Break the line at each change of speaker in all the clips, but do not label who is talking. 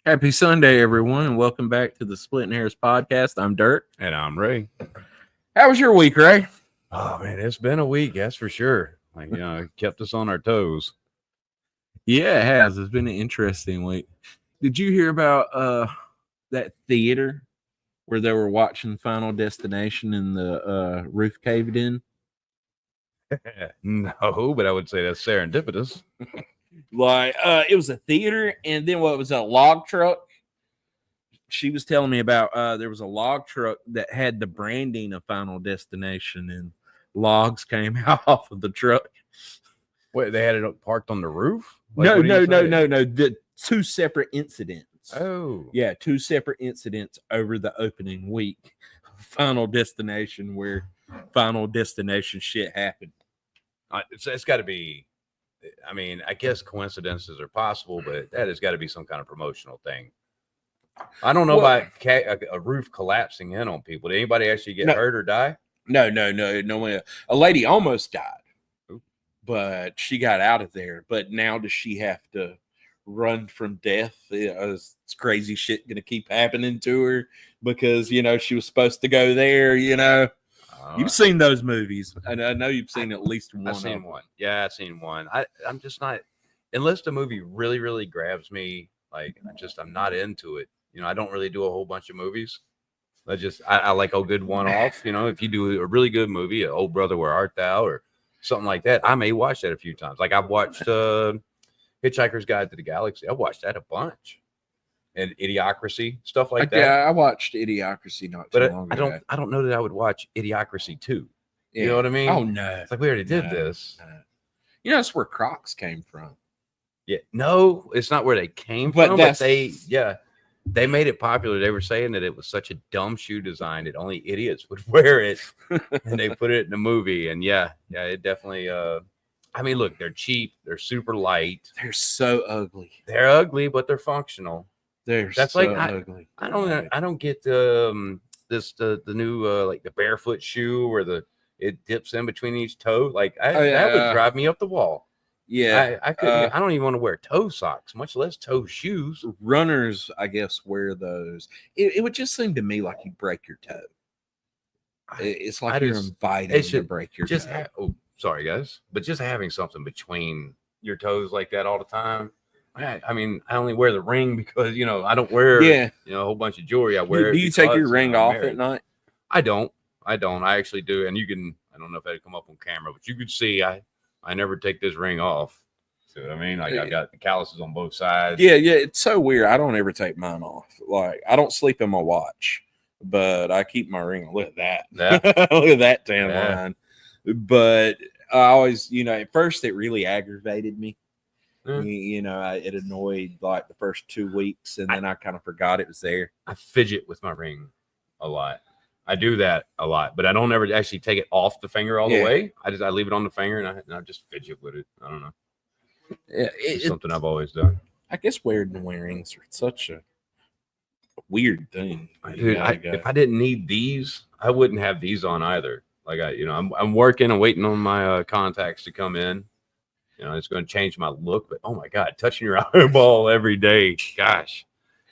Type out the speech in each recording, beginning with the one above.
Happy Sunday, everyone, and welcome back to the Splitting Hairs podcast. I'm Dirk.
And I'm Ray.
How was your week, Ray?
Oh, man, it's been a week, that's for sure. It kept us on our toes.
Yeah, it has. It's been an interesting week. Did you hear about that theater where they were watching Final Destination and the roof caved in?
No, but I would say that's serendipitous.
It was a theater, and then what was a log truck? She was telling me about there was a log truck that had the branding of Final Destination, and logs came off of the truck.
Wait, they had it parked on the roof?
No. The two separate incidents.
Oh.
Yeah, two separate incidents over the opening week. Final Destination, where Final Destination shit happened.
It's got to be, I mean, I guess coincidences are possible, but that has got to be some kind of promotional thing. I don't know about a roof collapsing in on people. Did anybody actually get hurt or die?
No. A lady almost died, but she got out of there. But now does she have to run from death? Is crazy shit going to keep happening to her because, she was supposed to go there, You've seen those movies. I know you've seen at least one.
I've seen one. Yeah, I've seen one. I'm just not, unless the movie really, really grabs me, I'm not into it. I don't really do a whole bunch of movies. I like a good one-off. If you do a really good movie, Oh Brother, Where Art Thou, or something like that, I may watch that a few times. Like I've watched Hitchhiker's Guide to the Galaxy. I watched that a bunch. And Idiocracy, stuff like that.
Yeah, I watched Idiocracy not too long ago.
I don't know that I would watch Idiocracy 2. Yeah. You know what I mean?
Oh, no.
It's like we already did this.
No. That's where Crocs came from.
Yeah. No, it's not where they came from, but they made it popular. They were saying that it was such a dumb shoe design that only idiots would wear it. And they put it in the movie. And it definitely I mean, look, they're cheap, they're super light.
They're so ugly.
They're ugly, but they're functional.
That's so ugly.
I don't get the new like the barefoot shoe where it dips in between each toe. That would drive me up the wall.
Yeah,
I couldn't. I don't even want to wear toe socks, much less toe shoes.
Runners, I guess, wear those. It would just seem to me like you break your toe. It's like you're inviting to break your toe.
Sorry, guys, but just having something between your toes like that all the time. I mean, I only wear the ring because, I don't wear, a whole bunch of jewelry. I wear.
Do you take your ring off at night?
I don't. I actually do. And I don't know if that'd come up on camera, but you could see, I never take this ring off. See what I mean? I've got the calluses on both sides.
Yeah. It's so weird. I don't ever take mine off. I don't sleep in my watch, but I keep my ring on. Look at that. Yeah. Look at that tan line. But I always, at first it really aggravated me. It annoyed the first 2 weeks, and then I kind of forgot it was there.
I fidget with my ring a lot. I do that a lot, but I don't ever actually take it off the finger all the way. I leave it on the finger and I just fidget with it. I don't know. Yeah, it's something I've always done.
I guess wearing rings are such a weird thing.
Dude, if I didn't need these, I wouldn't have these on either. I'm working and waiting on my contacts to come in. It's going to change my look, but oh my God, touching your eyeball every day. Gosh.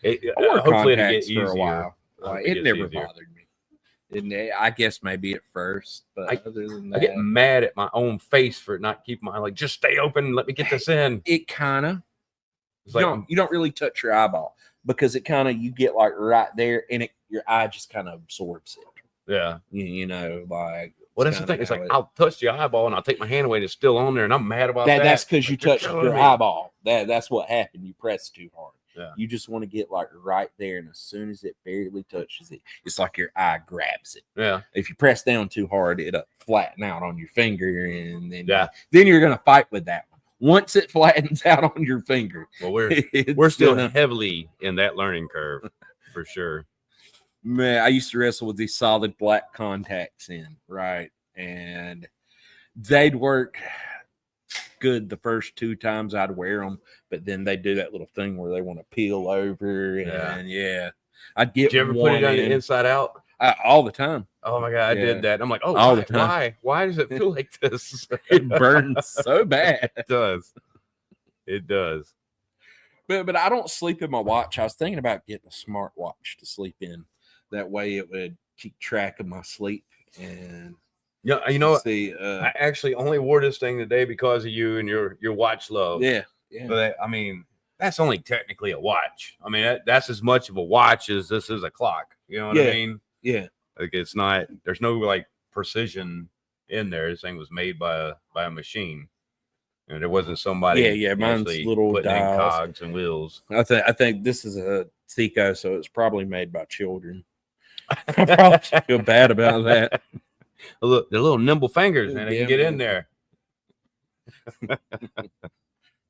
Hopefully it'll get easier.
For a while. It never bothered me. I guess maybe at first, but other than that,
I get mad at my own face for not keeping my, just stay open and let me get this in.
It kind of, you don't really touch your eyeball because it kind of, you get right there and your eye just kind of absorbs it.
Yeah.
Well,
that's the thing. It's I'll touch the eyeball and I'll take my hand away and it's still on there and I'm mad about that.
That's because you touched your eyeball. That's what happened. You pressed too hard.
Yeah.
You just want to get right there, and as soon as it barely touches it, it's like your eye grabs it.
Yeah.
If you press down too hard, it'll flatten out on your finger, and then you're gonna fight with that one. Once it flattens out on your finger,
well, we're still heavily in that learning curve for sure.
Man, I used to wrestle with these solid black contacts in, right? And they'd work good the first 2 times I'd wear them, but then they do that little thing where they want to peel over. And I'd get.
Did you ever put it on the inside out?
All the time.
Oh my God, I did that. I'm like,
all the time.
Why does it feel like this?
It burns so bad.
It does. It does.
But I don't sleep in my watch. I was thinking about getting a smart watch to sleep in. That way it would keep track of my sleep. And
Yeah, you know,
see,
I actually only wore this thing today because of you and your watch love.
yeah.
But I mean, that's only technically a watch. I mean, that's as much of a watch as this is a clock. You know what I mean?
Yeah.
Like it's not. There's no like precision in there. This thing was made by a machine. And there wasn't somebody.
Yeah. Mine's
actually
little
putting in
dials.
cogs and wheels.
I think this is a Seiko, so it's probably made by children. I probably feel bad about that.
Look, the little nimble fingers, man. They can get in there.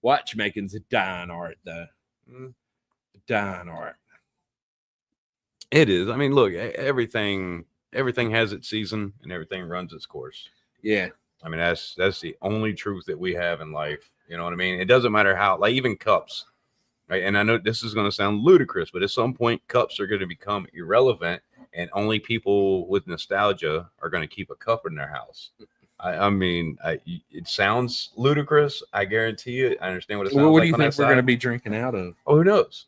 Watchmaking's a dying art, though. Dying art.
It is. I mean, look, everything has its season and everything runs its course.
Yeah.
I mean, that's the only truth that we have in life. You know what I mean? It doesn't matter how, like even cups, right? And I know this is going to sound ludicrous, but at some point, cups are going to become irrelevant, and only people with nostalgia are going to keep a cup in their house. I mean, it sounds ludicrous. I guarantee you. I understand what it sounds like.
What do you think we're going to be drinking out of?
Oh, who knows?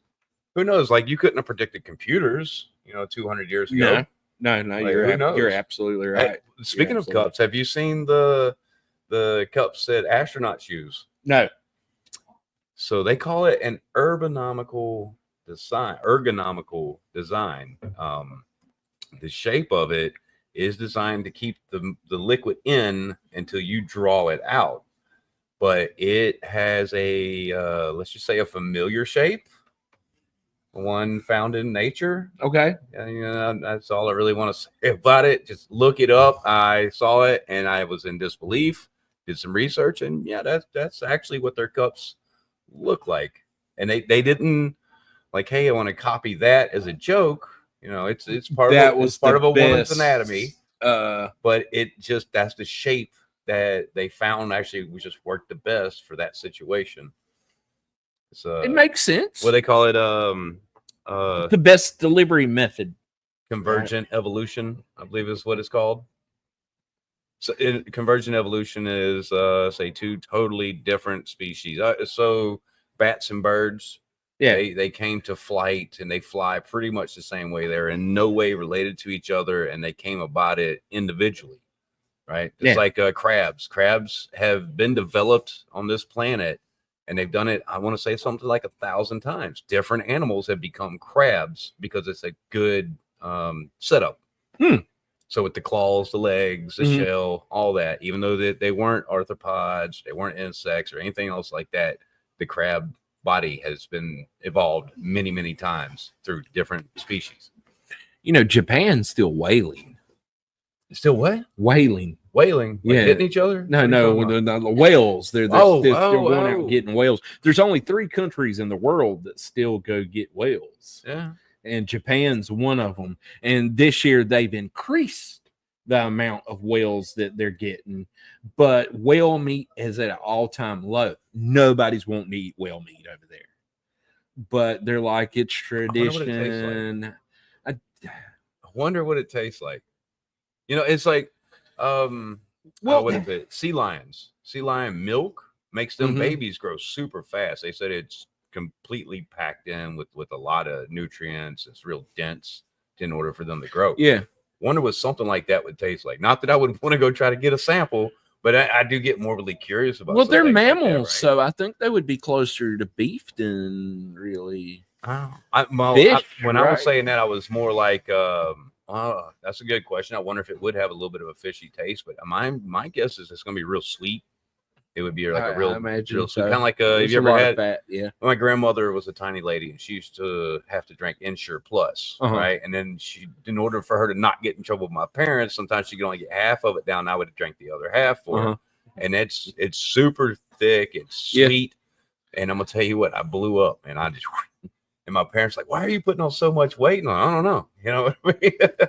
Who knows? Like you couldn't have predicted computers, 200 years ago.
No,
Like,
you're absolutely right.
Hey, speaking of cups, have you seen the cups that astronauts use?
No.
So they call it an ergonomical design. The shape of it is designed to keep the liquid in until you draw it out. But it has a let's just say a familiar shape. One found in nature.
Okay.
That's all I really want to say about it. Just look it up. I saw it and I was in disbelief. Did some research, and yeah, that's actually what their cups look like. And they didn't like, hey, I want to copy that as a joke. It's part of a woman's anatomy. But that's the shape that they found actually we just worked the best for that situation.
It makes sense.
What they call it,
the best delivery method.
Convergent evolution, I believe is what it's called. So convergent evolution is say two totally different species. So bats and birds, they came to flight and they fly pretty much the same way. They're in no way related to each other, and they came about it individually, right? It's like crabs. Crabs have been developed on this planet. And they've done it, I want to say something like 1,000 times. Different animals have become crabs because it's a good setup. So with the claws, the legs, the shell, all that, even though they weren't arthropods, they weren't insects or anything else like that, the crab body has been evolved many, many times through different species.
Japan's still whaling.
Still what?
Whaling.
Like hitting each other?
No, the whales. They're going out and getting whales. There's only 3 countries in the world that still go get whales.
Yeah.
And Japan's one of them. And this year they've increased the amount of whales that they're getting. But whale meat is at an all-time low. Nobody's wanting to eat whale meat over there. But they're like, it's tradition.
I wonder what it tastes like. It's like what is it? Sea lion milk makes them babies grow super fast. They said it's completely packed in with a lot of nutrients. It's real dense in order for them to grow. Wonder what something like that would taste like. Not that I would want to go try to get a sample, but I do get morbidly curious about.
Well, they're mammals, like that, right? So I think they would be closer to beef than really
fish. When I was saying that, I was more like that's a good question. I wonder if it would have a little bit of a fishy taste, but my guess is it's going to be real sweet. It would be like a real sweet, kind of like have you ever had?
Fat, yeah.
My grandmother was a tiny lady, and she used to have to drink Ensure Plus, right? And then in order for her to not get in trouble with my parents, sometimes she could only get half of it down. I would drink the other half for her, and it's super thick, it's sweet, and I'm gonna tell you what, I blew up, and I just. And my parents like, why are you putting on so much weight? And I don't know. You know what I mean?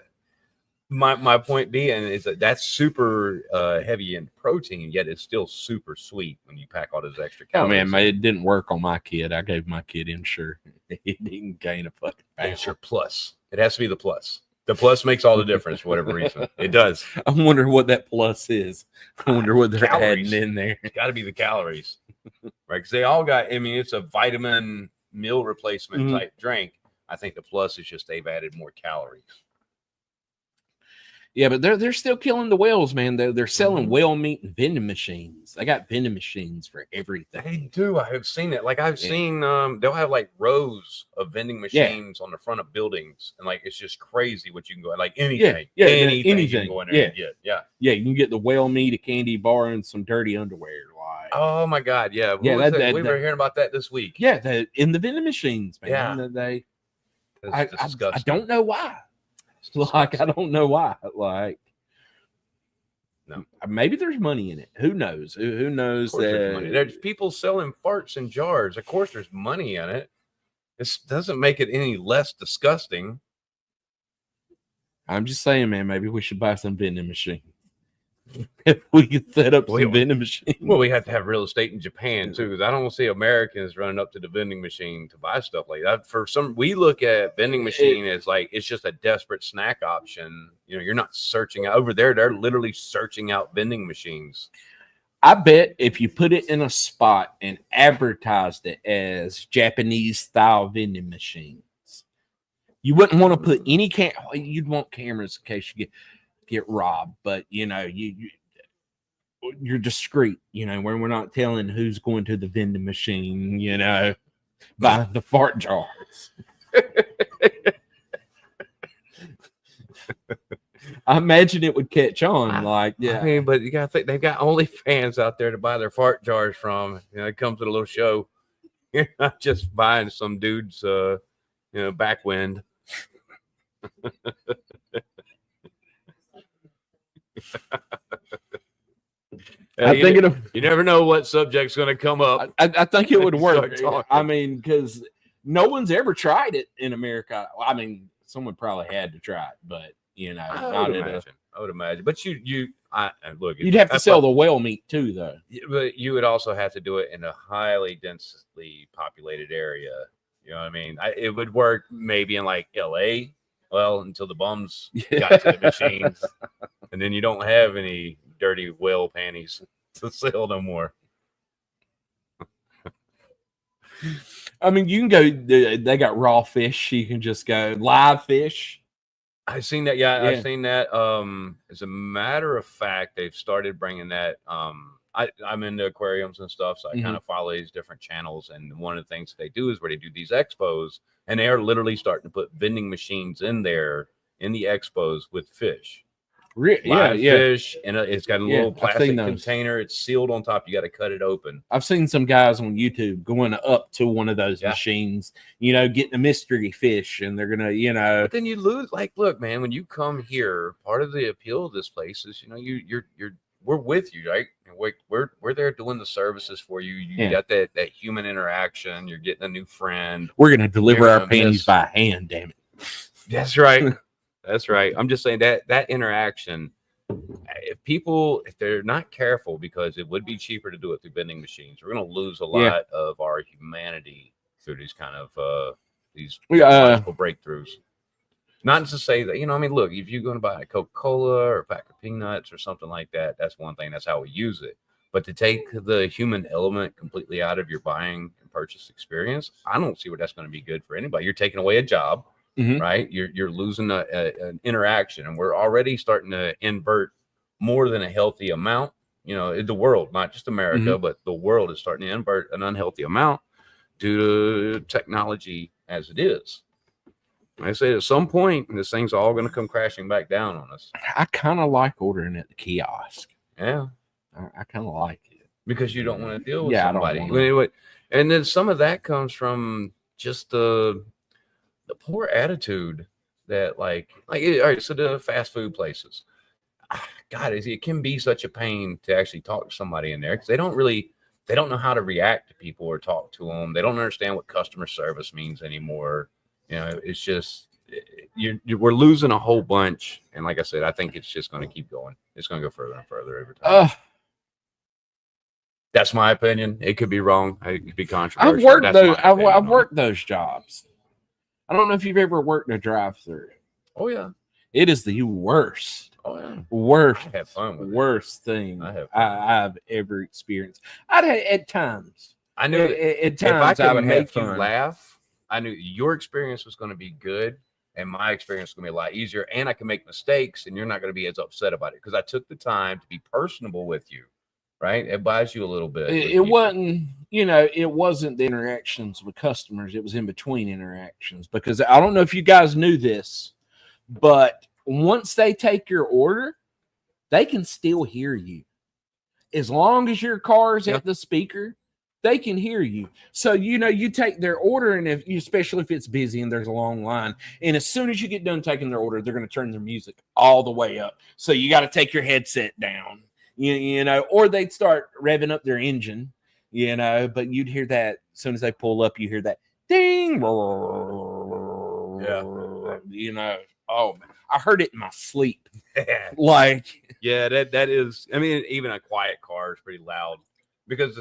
my point being is that's super heavy in protein, yet it's still super sweet when you pack all those extra calories.
Oh man, it didn't work on my kid. I gave my kid Ensure. He didn't gain a fucking pound.
Ensure Plus. It has to be the plus. The plus makes all the difference for whatever reason. It does.
I wonder what that plus is. I wonder what they're adding in there.
It's got to be the calories, right? Because they all got. I mean, it's a vitamin meal replacement
Mhm.
type drink. I think the plus is just they've added more calories.
Yeah, but they're still killing the whales, man. They're selling
Mhm.
whale meat in vending machines. They got vending machines for everything.
They do. I have seen it. Like I've
Yeah.
seen they'll have like rows of vending
Yeah.
machines on the front of buildings, and like it's just crazy what you can go like
Yeah,
anything.
yeah,
anything you can
anything.
go in there
Yeah,
and get. Yeah.
yeah. You can get the whale meat, a candy bar, and some dirty underwear. Like,
Oh my God. Yeah. Who
Yeah,
was
that-
that? We
that-
were hearing about that this week.
yeah, in the vending machines, man.
Yeah.
They.
It's
I
disgusting.
don't know why.
It's
Like, I
disgusting.
don't know why. Like,
No.
maybe there's money in it. Who knows? Who knows
Of course there's
that?
money. There's people selling farts in jars. Of course there's money in it. This doesn't make it any less disgusting.
I'm just saying, man. Maybe we should buy some vending machines. If we could set up
Well,
some vending machines.
Well, we have to have real estate in Japan too, because I don't see Americans running up to the vending machine to buy stuff like that. We look at vending machine as like it's just a desperate snack option. You know, you're not searching out over there. They're literally searching out vending machines.
I bet if you put it in a spot and advertised it as Japanese style vending machines, you wouldn't want to put any you'd want cameras in case you get robbed, but you're discreet, where we're not telling who's going to the vending machine, buying the fart jars. I imagine it would catch on. Like, yeah.
I mean, but you gotta think they've got OnlyFans out there to buy their fart jars from. It comes with a little show. You're not just buying some dude's backwind. You never know what subject's going to come up.
I think it would work.
Start
I mean, because no one's ever tried it in America. I mean, someone probably had to try it, but
I would imagine. But look,
you'd have to sell the whale meat too, though.
But you would also have to do it in a highly densely populated area. You know what I mean? It would work maybe in like LA. Well, until the bums got to the machines, and then you don't have any dirty whale panties to sell no more.
I mean, you can go. They got raw fish. You can just go live fish.
I've seen that. Yeah, I've seen that. As a matter of fact, they've started bringing that. I'm into aquariums and stuff, so I kind of follow these different channels. And one of the things they do is where they do these expos, and they are literally starting to put vending machines in there in the expos with fish. Fish, and it's got a little plastic container. It's sealed on top. You got to cut it open.
I've seen some guys on YouTube going up to one of those machines, getting a mystery fish, and they're gonna,
But then you lose. Like, look, man, when you come here, part of the appeal of this place is, we're with you, right? We're there doing the services for you. You got that human interaction. You're getting a new friend.
We're gonna deliver our panties by hand. Damn it.
That's right. That's right. I'm just saying that interaction, if they're not careful, because it would be cheaper to do it through vending machines, we're going to lose a lot of our humanity through these kind of these breakthroughs. Not to say that, look, if you're going to buy a Coca-Cola or a pack of peanuts or something like that, that's one thing. That's how we use it. But to take the human element completely out of your buying and purchase experience, I don't see where that's going to be good for anybody. You're taking away a job. Right, you're losing an interaction, and we're already starting to invert more than a healthy amount. The world, not just America, but the world is starting to invert an unhealthy amount due to technology as it is. I say at some point, this thing's all going to come crashing back down on us.
I kind of like ordering at the kiosk.
Yeah,
I kind of like it
because you don't want to deal with somebody.
Anyway,
and then some of that comes from just the poor attitude that like all right, so the fast food places, God, it can be such a pain to actually talk to somebody in there because they don't know how to react to people or talk to them. They don't understand what customer service means anymore. It's just we're losing a whole bunch, and like I said, I think it's just going to keep going. It's going to go further and further over time. That's my opinion. It could be wrong. It could be controversial.
I've worked those jobs. I don't know if you've ever worked in a drive-through.
Oh yeah,
it is the worst.
Oh yeah,
worst.
I have fun with
worst thing
I've
ever experienced. At times,
I knew that
At
if I
times I
could
would have
make you
fun.
laugh, I knew your experience was going to be good and my experience was going to be a lot easier. And I can make mistakes and you're not going to be as upset about it because I took the time to be personable with you, right? It buys you a little bit.
It wasn't, it wasn't the interactions with customers. It was in between interactions because I don't know if you guys knew this, but once they take your order, they can still hear you. As long as your car's at the speaker, they can hear you. So, you take their order, and especially if it's busy and there's a long line, and as soon as you get done taking their order, they're going to turn their music all the way up. So you got to take your headset down, or they'd start revving up their engine, but you'd hear that as soon as they pull up, you hear that ding. Yeah. Oh, man. I heard it in my sleep.
Yeah, that is. I mean, even a quiet car is pretty loud because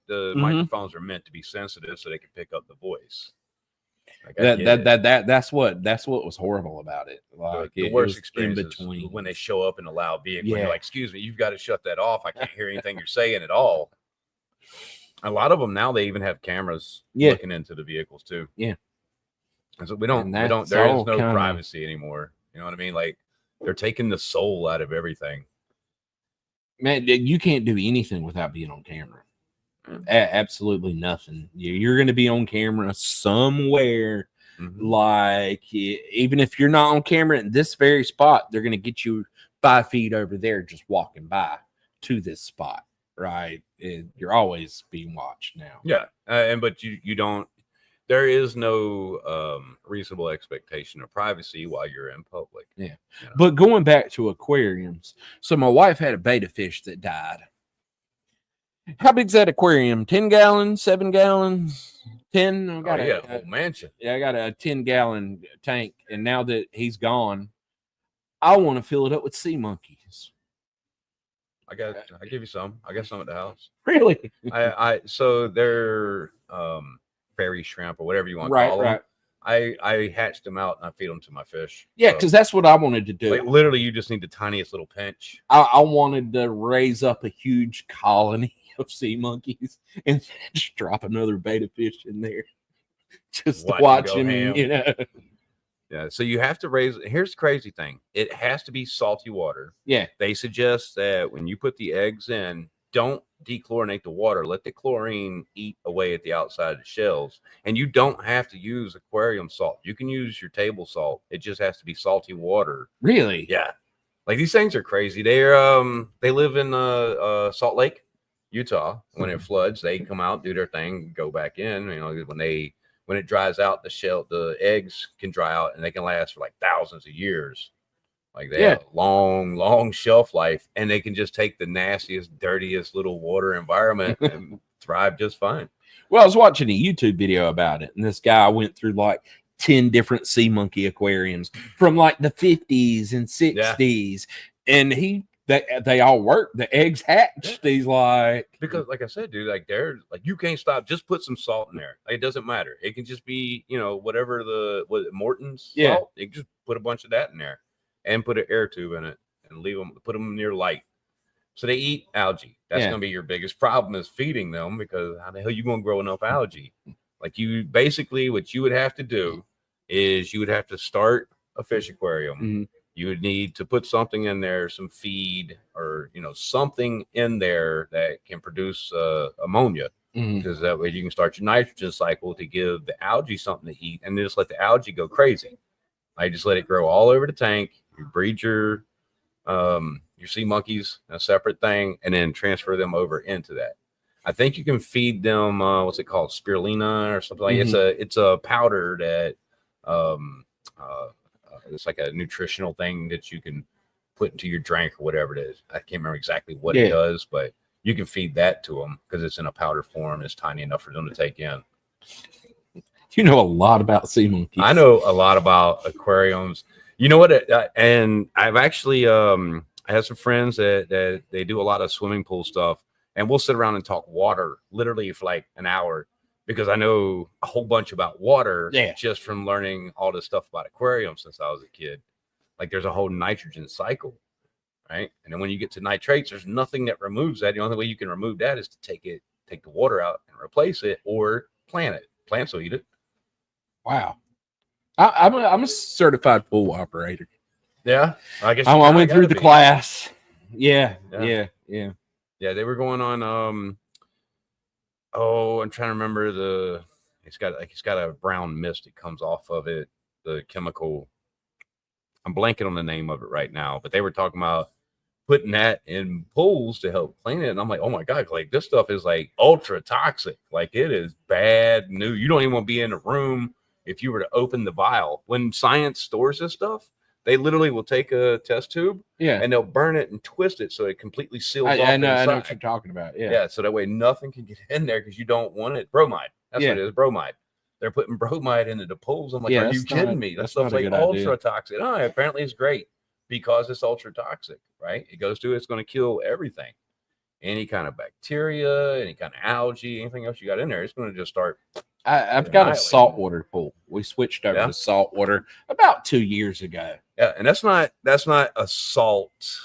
the microphones are meant to be sensitive so they can pick up the voice.
That's what was horrible about it. Like
the worst experience in between when they show up in a loud vehicle. Yeah. You're like, excuse me, you've got to shut that off. I can't hear anything you're saying at all. A lot of them now they even have cameras looking into the vehicles too.
Yeah,
and so there is no privacy anymore. You know what I mean? Like they're taking the soul out of everything.
Man, you can't do anything without being on camera. Absolutely nothing. You're going to be on camera somewhere. Like even if you're not on camera in this very spot, they're going to get you 5 feet over there just walking by to this spot, right? You're always being watched now.
Yeah, but you don't. There is no reasonable expectation of privacy while you're in public.
Yeah. But going back to aquariums, so my wife had a betta fish that died. How big's that aquarium? 10 gallons, 7 gallons, 10? I got
a whole mansion.
Yeah, I got a 10-gallon tank, and now that he's gone, I want to fill it up with sea monkeys.
I give you some. I got some at the house.
Really?
So they're fairy shrimp or whatever you want to call them. Right. I hatched them out and I feed them to my fish.
Yeah, because that's what I wanted to do.
Like literally, you just need the tiniest little pinch.
I wanted to raise up a huge colony of sea monkeys and just drop another betta fish in there. Just to watch him,
Yeah, so you have to raise. Here's the crazy thing: it has to be salty water.
Yeah,
they suggest that when you put the eggs in, don't dechlorinate the water. Let the chlorine eat away at the outside of the shells. And you don't have to use aquarium salt. You can use your table salt. It just has to be salty water.
Really?
Yeah. Like these things are crazy. They live in Salt Lake, Utah. When it floods, they come out, do their thing, go back in. When it dries out, the eggs can dry out and they can last for like thousands of years. Like they have a long, long shelf life, and they can just take the nastiest, dirtiest little water environment and thrive just fine.
Well, I was watching a YouTube video about it, and this guy went through like 10 different sea monkey aquariums from like the 50s and 60s, and they all work. The eggs hatched. He's like,
because like I said, dude, like they're like, you can't stop. Just put some salt in there. Like, it doesn't matter. It can just be, whatever Morton's salt. You can just put a bunch of that in there. And put an air tube in it and put them near light. So they eat algae. That's going to be your biggest problem is feeding them, because how the hell are you going to grow enough algae? Like what you would have to do is you would have to start a fish aquarium. Mm-hmm. You would need to put something in there, some feed or, something in there that can produce ammonia. Because that way you can start your nitrogen cycle to give the algae something to eat, and then just let the algae go crazy. I just let it grow all over the tank. You breed your sea monkeys in a separate thing, and then transfer them over into that. I think you can feed them what's it called, spirulina or something like. It's a powder that it's like a nutritional thing that you can put into your drink or whatever it is. I can't remember exactly what it does, but you can feed that to them because it's in a powder form. It's tiny enough for them to take in.
You know a lot about sea monkeys.
I know a lot about aquariums. You know what? And I've actually I have some friends that they do a lot of swimming pool stuff, and we'll sit around and talk water literally for like an hour, because I know a whole bunch about water just from learning all this stuff about aquariums since I was a kid. Like there's a whole nitrogen cycle, right? And then when you get to nitrates, there's nothing that removes that. The only way you can remove that is to take take the water out and replace it, or plant it. Plants will eat it.
Wow. I'm a certified pool operator.
Yeah, I guess
I
you
went through the class. Yeah.
Yeah, they were going on. Oh, I'm trying to remember it's got a brown mist that comes off of it. The chemical. I'm blanking on the name of it right now, but they were talking about putting that in pools to help clean it. And I'm like, oh my God, like this stuff is like ultra toxic. Like it is bad news. You don't even want to be in a room if you were to open the vial. When science stores this stuff, they literally will take a test tube and they'll burn it and twist it so it completely seals off.
I know what you're talking about.
Yeah. So that way nothing can get in there because you don't want it. Bromide. That's what it is. Bromide. They're putting bromide into the pools. I'm like, are you kidding me? That stuff's like ultra toxic. Oh, apparently it's great because it's ultra toxic, right? It goes through, it's going to kill everything. Any kind of bacteria, any kind of algae, anything else you got in there, it's going to just start.
I've got a saltwater pool. We switched over to saltwater about 2 years ago.
Yeah, and that's not a salt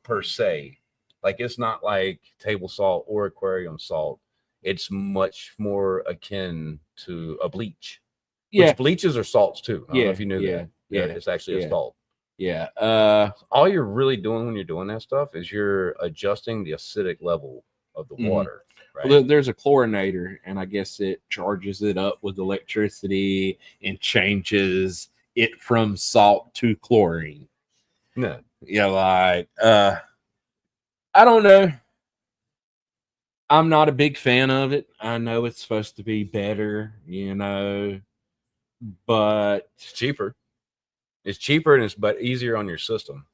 per se. Like it's not like table salt or aquarium salt. It's much more akin to a bleach.
Yeah,
which bleaches are salts too. I don't know if you knew that. Yeah, it's actually a salt.
Yeah.
All you're really doing when you're doing that stuff is you're adjusting the acidic level of the water. Right?
Well, there's a chlorinator, and I guess it charges it up with electricity and changes it from salt to chlorine.
No.
Yeah, like I don't know. I'm not a big fan of it. I know it's supposed to be better, but
it's cheaper. It's cheaper and it's easier on your system.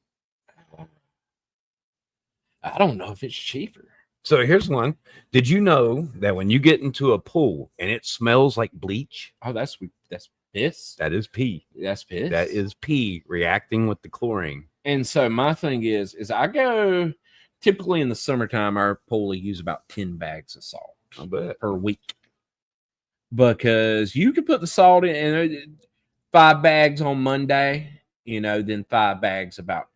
I don't know if it's cheaper.
So here's one. Did you know that when you get into a pool and it smells like bleach?
Oh, that's piss.
That is pee.
That's piss.
That is pee reacting with the chlorine.
And so my thing is I go typically in the summertime, our pool will use about 10 bags of salt per week. Because you can put the salt in and 5 bags on Monday, then 5 bags about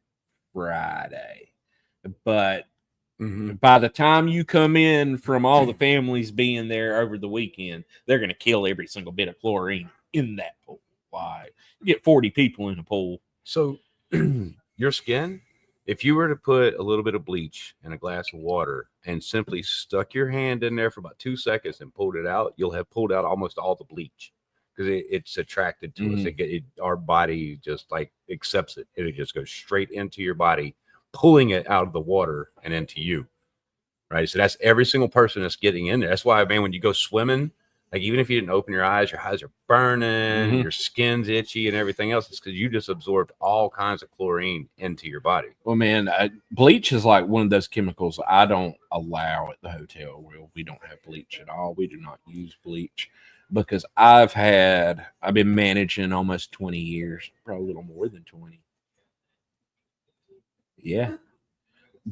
Friday. But by the time you come in from all the families being there over the weekend, they're going to kill every single bit of chlorine in that pool. Why? You get 40 people in a pool.
So your skin, if you were to put a little bit of bleach in a glass of water and simply stuck your hand in there for about 2 seconds and pulled it out, you'll have pulled out almost all the bleach because it's attracted to us. Our body just like accepts it. It just goes straight into your body, pulling it out of the water and into you. Right. So that's every single person that's getting in there. That's why, man, when you go swimming, like even if you didn't open your eyes are burning, your skin's itchy and everything else, it's because you just absorbed all kinds of chlorine into your body.
Well, man, bleach is like one of those chemicals I don't allow at the hotel. We don't have bleach at all. We do not use bleach because I've been managing almost 20 years, probably a little more than 20. Yeah.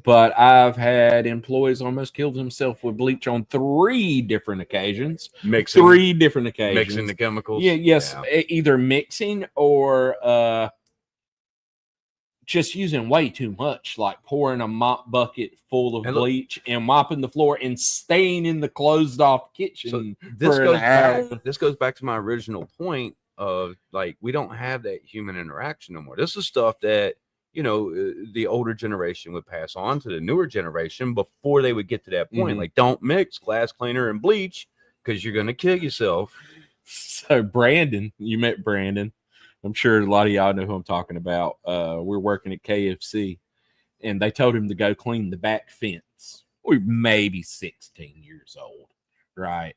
But I've had employees almost killed himself with bleach on 3 different occasions.
Mixing
3 different occasions.
Mixing the chemicals.
Yeah. Either mixing or just using way too much, like pouring a mop bucket full of bleach and mopping the floor and staying in the closed off kitchen.
So this goes back to my original point of like, we don't have that human interaction no more. This is stuff that, the older generation would pass on to the newer generation before they would get to that point. Like, don't mix glass cleaner and bleach because you're going to kill yourself.
So Brandon, you met Brandon. I'm sure a lot of y'all know who I'm talking about. We're working at KFC and they told him to go clean the back fence. We're maybe 16 years old. Right.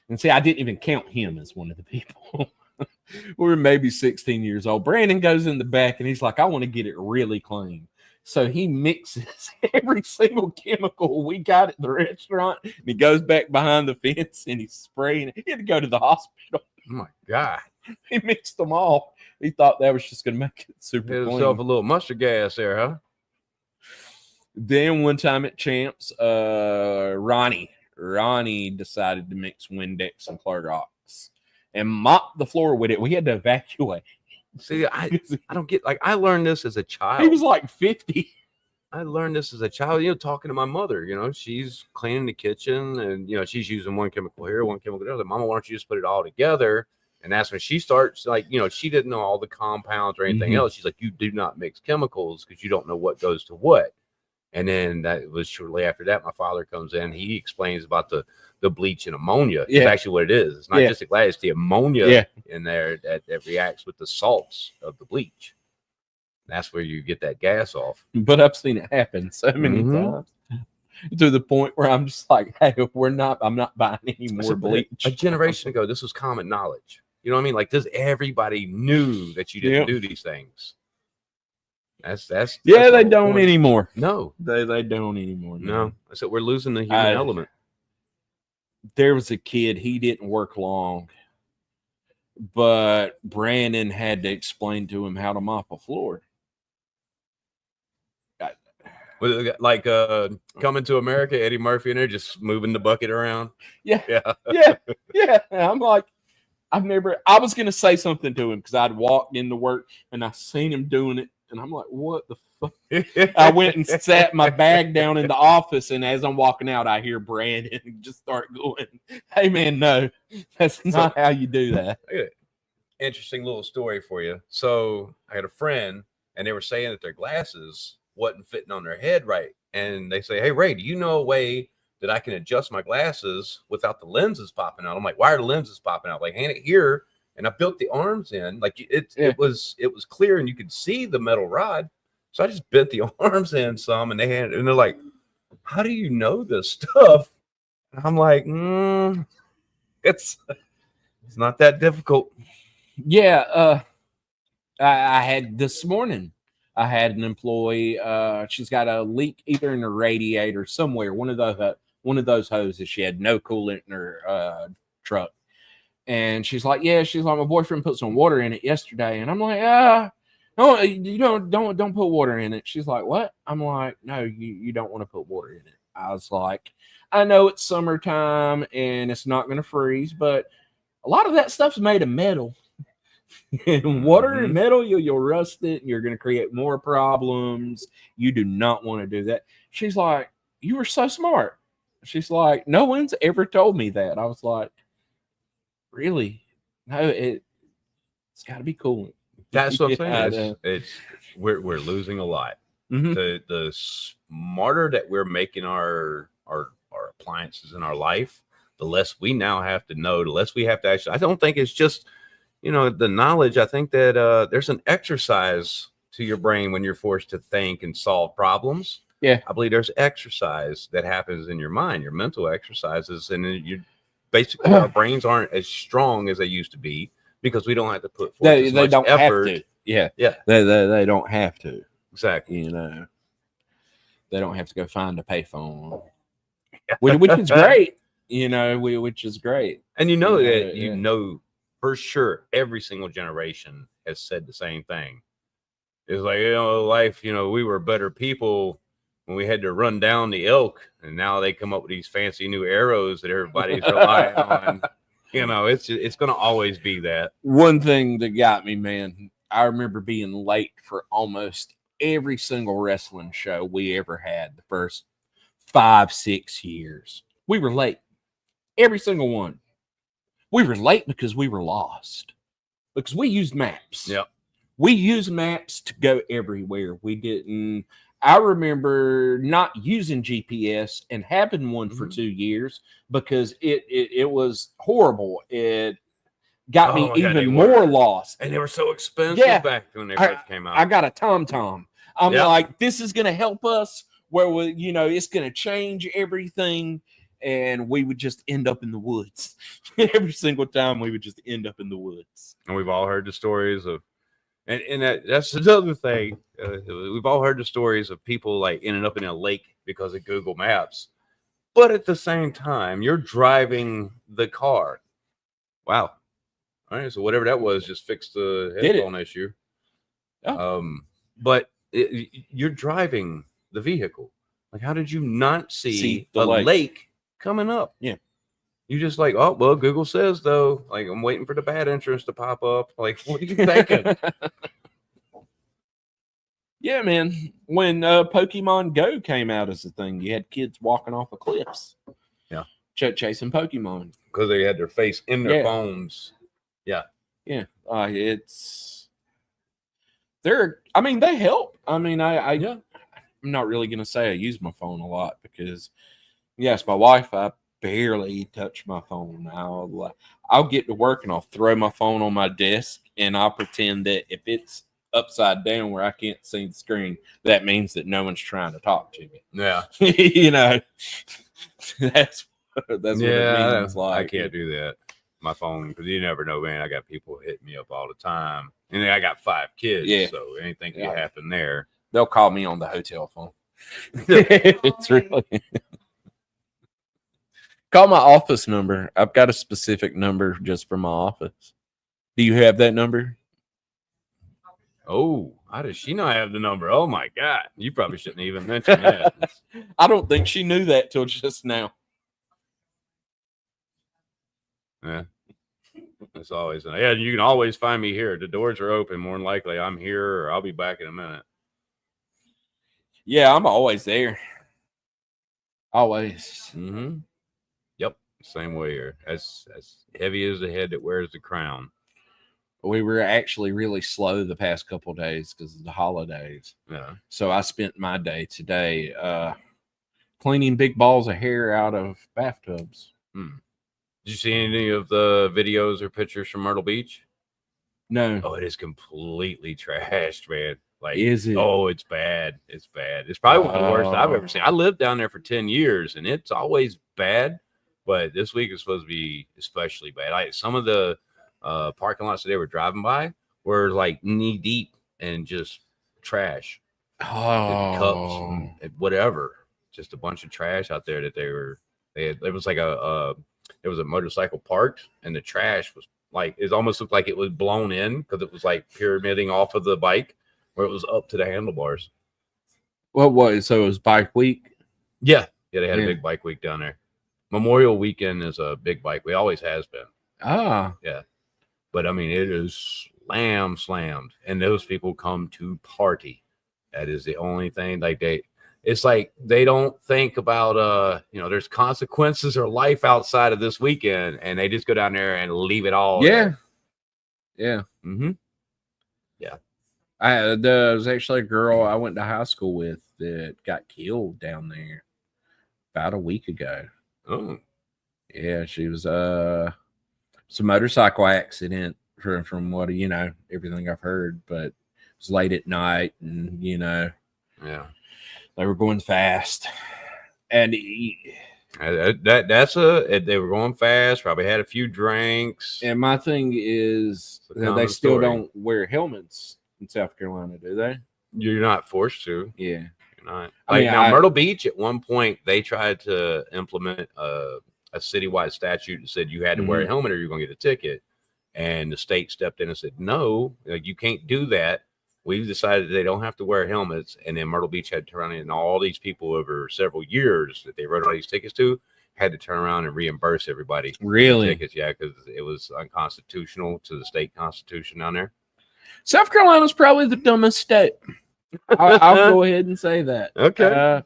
And see, I didn't even count him as one of the people. We were maybe 16 years old. Brandon goes in the back and he's like, I want to get it really clean. So he mixes every single chemical we got at the restaurant and he goes back behind the fence and he's spraying it. He had to go to the hospital.
Oh my God.
He mixed them all. He thought that was just going to make it super clean.
Himself a little mustard gas there, huh?
Then one time at Champs, Ronnie decided to mix Windex and Clorox and mop the floor with it. We had to evacuate.
See, I don't get, like, I learned this as a child.
He was like 50.
I learned this as a child, talking to my mother, she's cleaning the kitchen and, she's using one chemical here, one chemical there. Like, Mama, why don't you just put it all together? And that's when she starts like, she didn't know all the compounds or anything else. She's like, you do not mix chemicals because you don't know what goes to what. And then that was shortly after that, my father comes in. He explains about the bleach and ammonia. It's actually what it is. It's not just the glass, it's the ammonia in there that reacts with the salts of the bleach. That's where you get that gas off.
But I've seen it happen so many times to the point where I'm just like, hey, I'm not buying any more bleach.
A generation ago, this was common knowledge. You know what I mean? Like this, everybody knew that you didn't do these things. That's
they don't anymore.
No,
they don't anymore.
No. I said we're losing the human element.
There was a kid, he didn't work long, but Brandon had to explain to him how to mop a floor.
Like Coming to America, Eddie Murphy in there just moving the bucket around.
Yeah. I'm like, I was gonna say something to him because I'd walked into work and I seen him doing it. And I'm like, what the fuck? I went and sat my bag down in the office. And as I'm walking out, I hear Brandon just start going, hey, man, no, that's not how you do that.
Interesting little story for you. So I had a friend and they were saying that their glasses wasn't fitting on their head right. And they say, hey, Ray, do you know a way that I can adjust my glasses without the lenses popping out? I'm like, why are the lenses popping out? Like, hand it here. And I built the arms in, like it was clear and you could see the metal rod. So I just bent the arms in some and they're like, how do you know this stuff? And I'm like, it's not that difficult.
Yeah. I had this morning, I had an employee, she's got a leak either in her radiator somewhere, one of those hoses. She had no coolant in her truck. And she's like, my boyfriend put some water in it yesterday. And I'm like, no, you don't put water in it. She's like, what? I'm like, no, you don't want to put water in it. I was like, I know it's summertime and it's not going to freeze, but a lot of that stuff's made of metal. And water and metal, you'll rust it and you're going to create more problems. You do not want to do that. She's like, you were so smart. She's like, no one's ever told me that. I was like, really? No, it's got to be coolant.
That's what I'm saying. We're losing a lot. The smarter that we're making our appliances in our life, the less we now have to know, the less we have to actually. I don't think it's just the knowledge. I think that there's an exercise to your brain when you're forced to think and solve problems.
Yeah,
I believe there's exercise that happens in your mind, your mental exercises, and you. Basically, our brains aren't as strong as they used to be because we don't have to put forth as much
don't
effort.
Have to. Yeah. They don't have to.
Exactly.
They don't have to go find a payphone, which is great. Which is great.
And that for sure every single generation has said the same thing. It's like life. We were better people when we had to run down the elk, and now they come up with these fancy new arrows that everybody's relying on. It's going to always be that.
One thing that got me, man, I remember being late for almost every single wrestling show we ever had the first 5-6 years. We were late. Every single one. We were late because we were lost. Because we used maps.
Yep.
We used maps to go everywhere. We didn't. I remember not using GPS and having one for 2 years because it was horrible. It got me even more lost.
And they were so expensive back when they first came out.
I got a TomTom. I'm like, this is going to help us where it's going to change everything. And we would just end up in the woods. Every single time we would just end up in the woods.
And we've all heard the stories of, and that's another thing. We've all heard the stories of people like ending up in a lake because of Google Maps. But at the same time, you're driving the car. Wow. All right. So whatever that was, just fixed the headphone issue. Oh. But you're driving the vehicle. Like, how did you not see the lake coming up?
Yeah.
You just like, oh, well, Google says, though, like, I'm waiting for the bad insurance to pop up. Like, what are you thinking?
Yeah, man. When Pokemon Go came out as a thing, you had kids walking off of cliffs.
Yeah.
Chasing Pokemon.
Because they had their face in their
Yeah.
phones. Yeah.
Yeah. I mean, they help. I mean, I'm not really going to say I use my phone a lot because, yes, my wife, I barely touch my phone. I'll get to work and I'll throw my phone on my desk and I'll pretend that if it's upside down where I can't see the screen, that means that no one's trying to talk to me.
Yeah.
You know, that's what it means.
I can't do that. My phone, because you never know, man. I got people hitting me up all the time, and I got 5 kids.
Yeah.
So anything can happen there.
They'll call me on the hotel phone. It's really call my office number. I've got a specific number just for my office. Do you have that number?
Oh, how does she not have the number? Oh my God. You probably shouldn't even mention that.
I don't think she knew that till just now.
Yeah. It's always, yeah, you can always find me here. The doors are open. More than likely, I'm here or I'll be back in a minute.
Yeah, I'm always there. Always.
Mm-hmm. Yep. Same way here. As heavy as the head that wears the crown.
We were actually really slow the past couple of days because of the holidays.
Yeah.
So I spent my day today cleaning big balls of hair out of bathtubs.
Did you see any of the videos or pictures from Myrtle Beach?
No.
Oh, it is completely trashed, man. Like,
is it?
Oh, it's bad. It's bad. It's probably one of the worst I've ever seen. I lived down there for 10 years, and it's always bad. But this week is supposed to be especially bad. Some of the parking lots that they were driving by were like knee deep and just trash. Cups and whatever. Just a bunch of trash out there that it was like there was a motorcycle parked, and the trash was like, it almost looked like it was blown in because it was like pyramiding off of the bike where it was up to the handlebars.
What? So it was bike week?
Yeah. Yeah, they had a big bike week down there. Memorial weekend is a big bike. We always has been. Yeah. But I mean, it is slammed. And those people come to party. That is the only thing. It's like they don't think about there's consequences or life outside of this weekend, and they just go down there and leave it all.
Yeah.
Yeah. Mm-hmm.
Yeah. There was actually a girl I went to high school with that got killed down there about a week ago.
Oh.
Yeah, she was it's a motorcycle accident from what everything I've heard, but it was late at night, and
yeah.
They were going fast, and
they were going fast. Probably had a few drinks.
And my thing is that they still don't wear helmets in South Carolina, do they?
You're not forced to.
Yeah,
you're not. Myrtle Beach at one point they tried to implement a citywide statute that said you had to wear a helmet or you're going to get a ticket, and the state stepped in and said no, you can't do that. We've decided they don't have to wear helmets, and then Myrtle Beach had to turn around, and all these people over several years that they wrote all these tickets to had to turn around and reimburse everybody.
Really?
Tickets, yeah, because it was unconstitutional to the state constitution down there.
South Carolina's probably the dumbest state. I'll go ahead and say that.
Okay.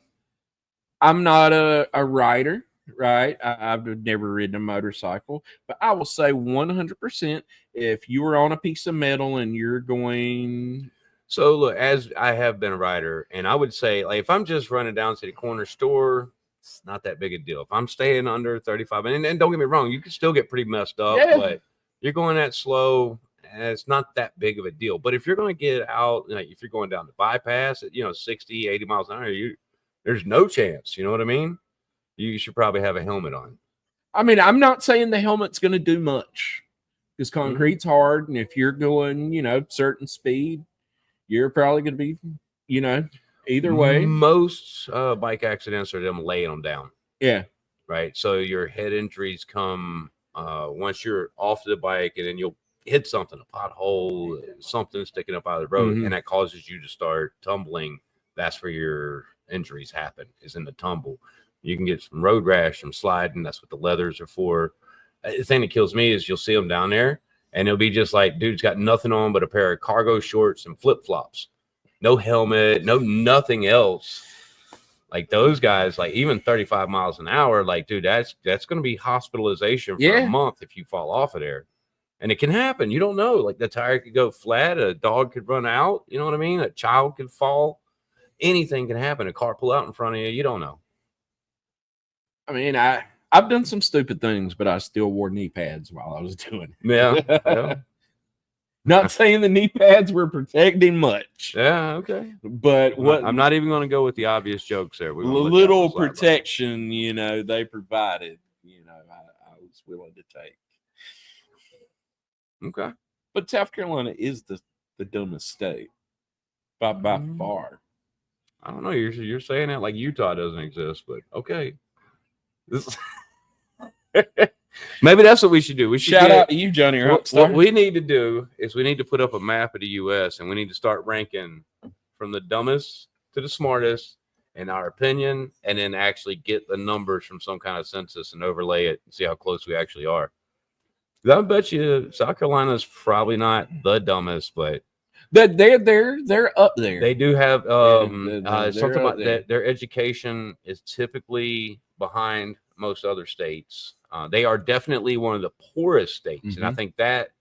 I'm not a rider, right? I've never ridden a motorcycle, but I will say 100% if you were on a piece of metal and you're going...
So look, as I have been a rider, and I would say, like, if I'm just running down to the corner store, it's not that big a deal. If I'm staying under 35, and don't get me wrong, you can still get pretty messed up, but you're going that slow, and it's not that big of a deal. But if you're going to get out, like if you're going down the bypass at 60, 80 miles an hour, there's no chance. You know what I mean? You should probably have a helmet on.
I mean, I'm not saying the helmet's going to do much because concrete's hard, and if you're going, certain speed, you're probably going to be, either way.
Most bike accidents are them laying them down.
Yeah.
Right. So your head injuries come once you're off the bike, and then you'll hit something, a pothole, something sticking up out of the road, and that causes you to start tumbling. That's where your injuries happen, is in the tumble. You can get some road rash from sliding. That's what the leathers are for. The thing that kills me is you'll see them down there, and it'll be just like, dude's got nothing on but a pair of cargo shorts and flip-flops. no helmet, no nothing else. Like those guys, like even 35 miles an hour, like dude, that's going to be hospitalization for a month if you fall off of there. And it can happen. You don't know. Like the tire could go flat, a dog could run out. You know what I mean? A child could fall. Anything can happen. A car pull out in front of you. You don't know.
I mean, I've done some stupid things, but I still wore knee pads while I was doing it.
Yeah.
Not saying the knee pads were protecting much.
Yeah, okay.
But what
I'm not even going to go with the obvious jokes there.
Little protection, you know, they provided, you know, I was willing to take.
Okay.
But South Carolina is the dumbest state by far.
I don't know. You're saying that like Utah doesn't exist, but okay. Maybe that's what we should do. We should
shout out to you, Johnny Rockstar.
What we need to do is we need to put up a map of the U.S. and we need to start ranking from the dumbest to the smartest in our opinion, and then actually get the numbers from some kind of census and overlay it and see how close we actually are. I bet you South Carolina is probably not the dumbest, but
they're up there.
They do have something about
that.
Their education is typically behind most other states. They are definitely one of the poorest states, and I think that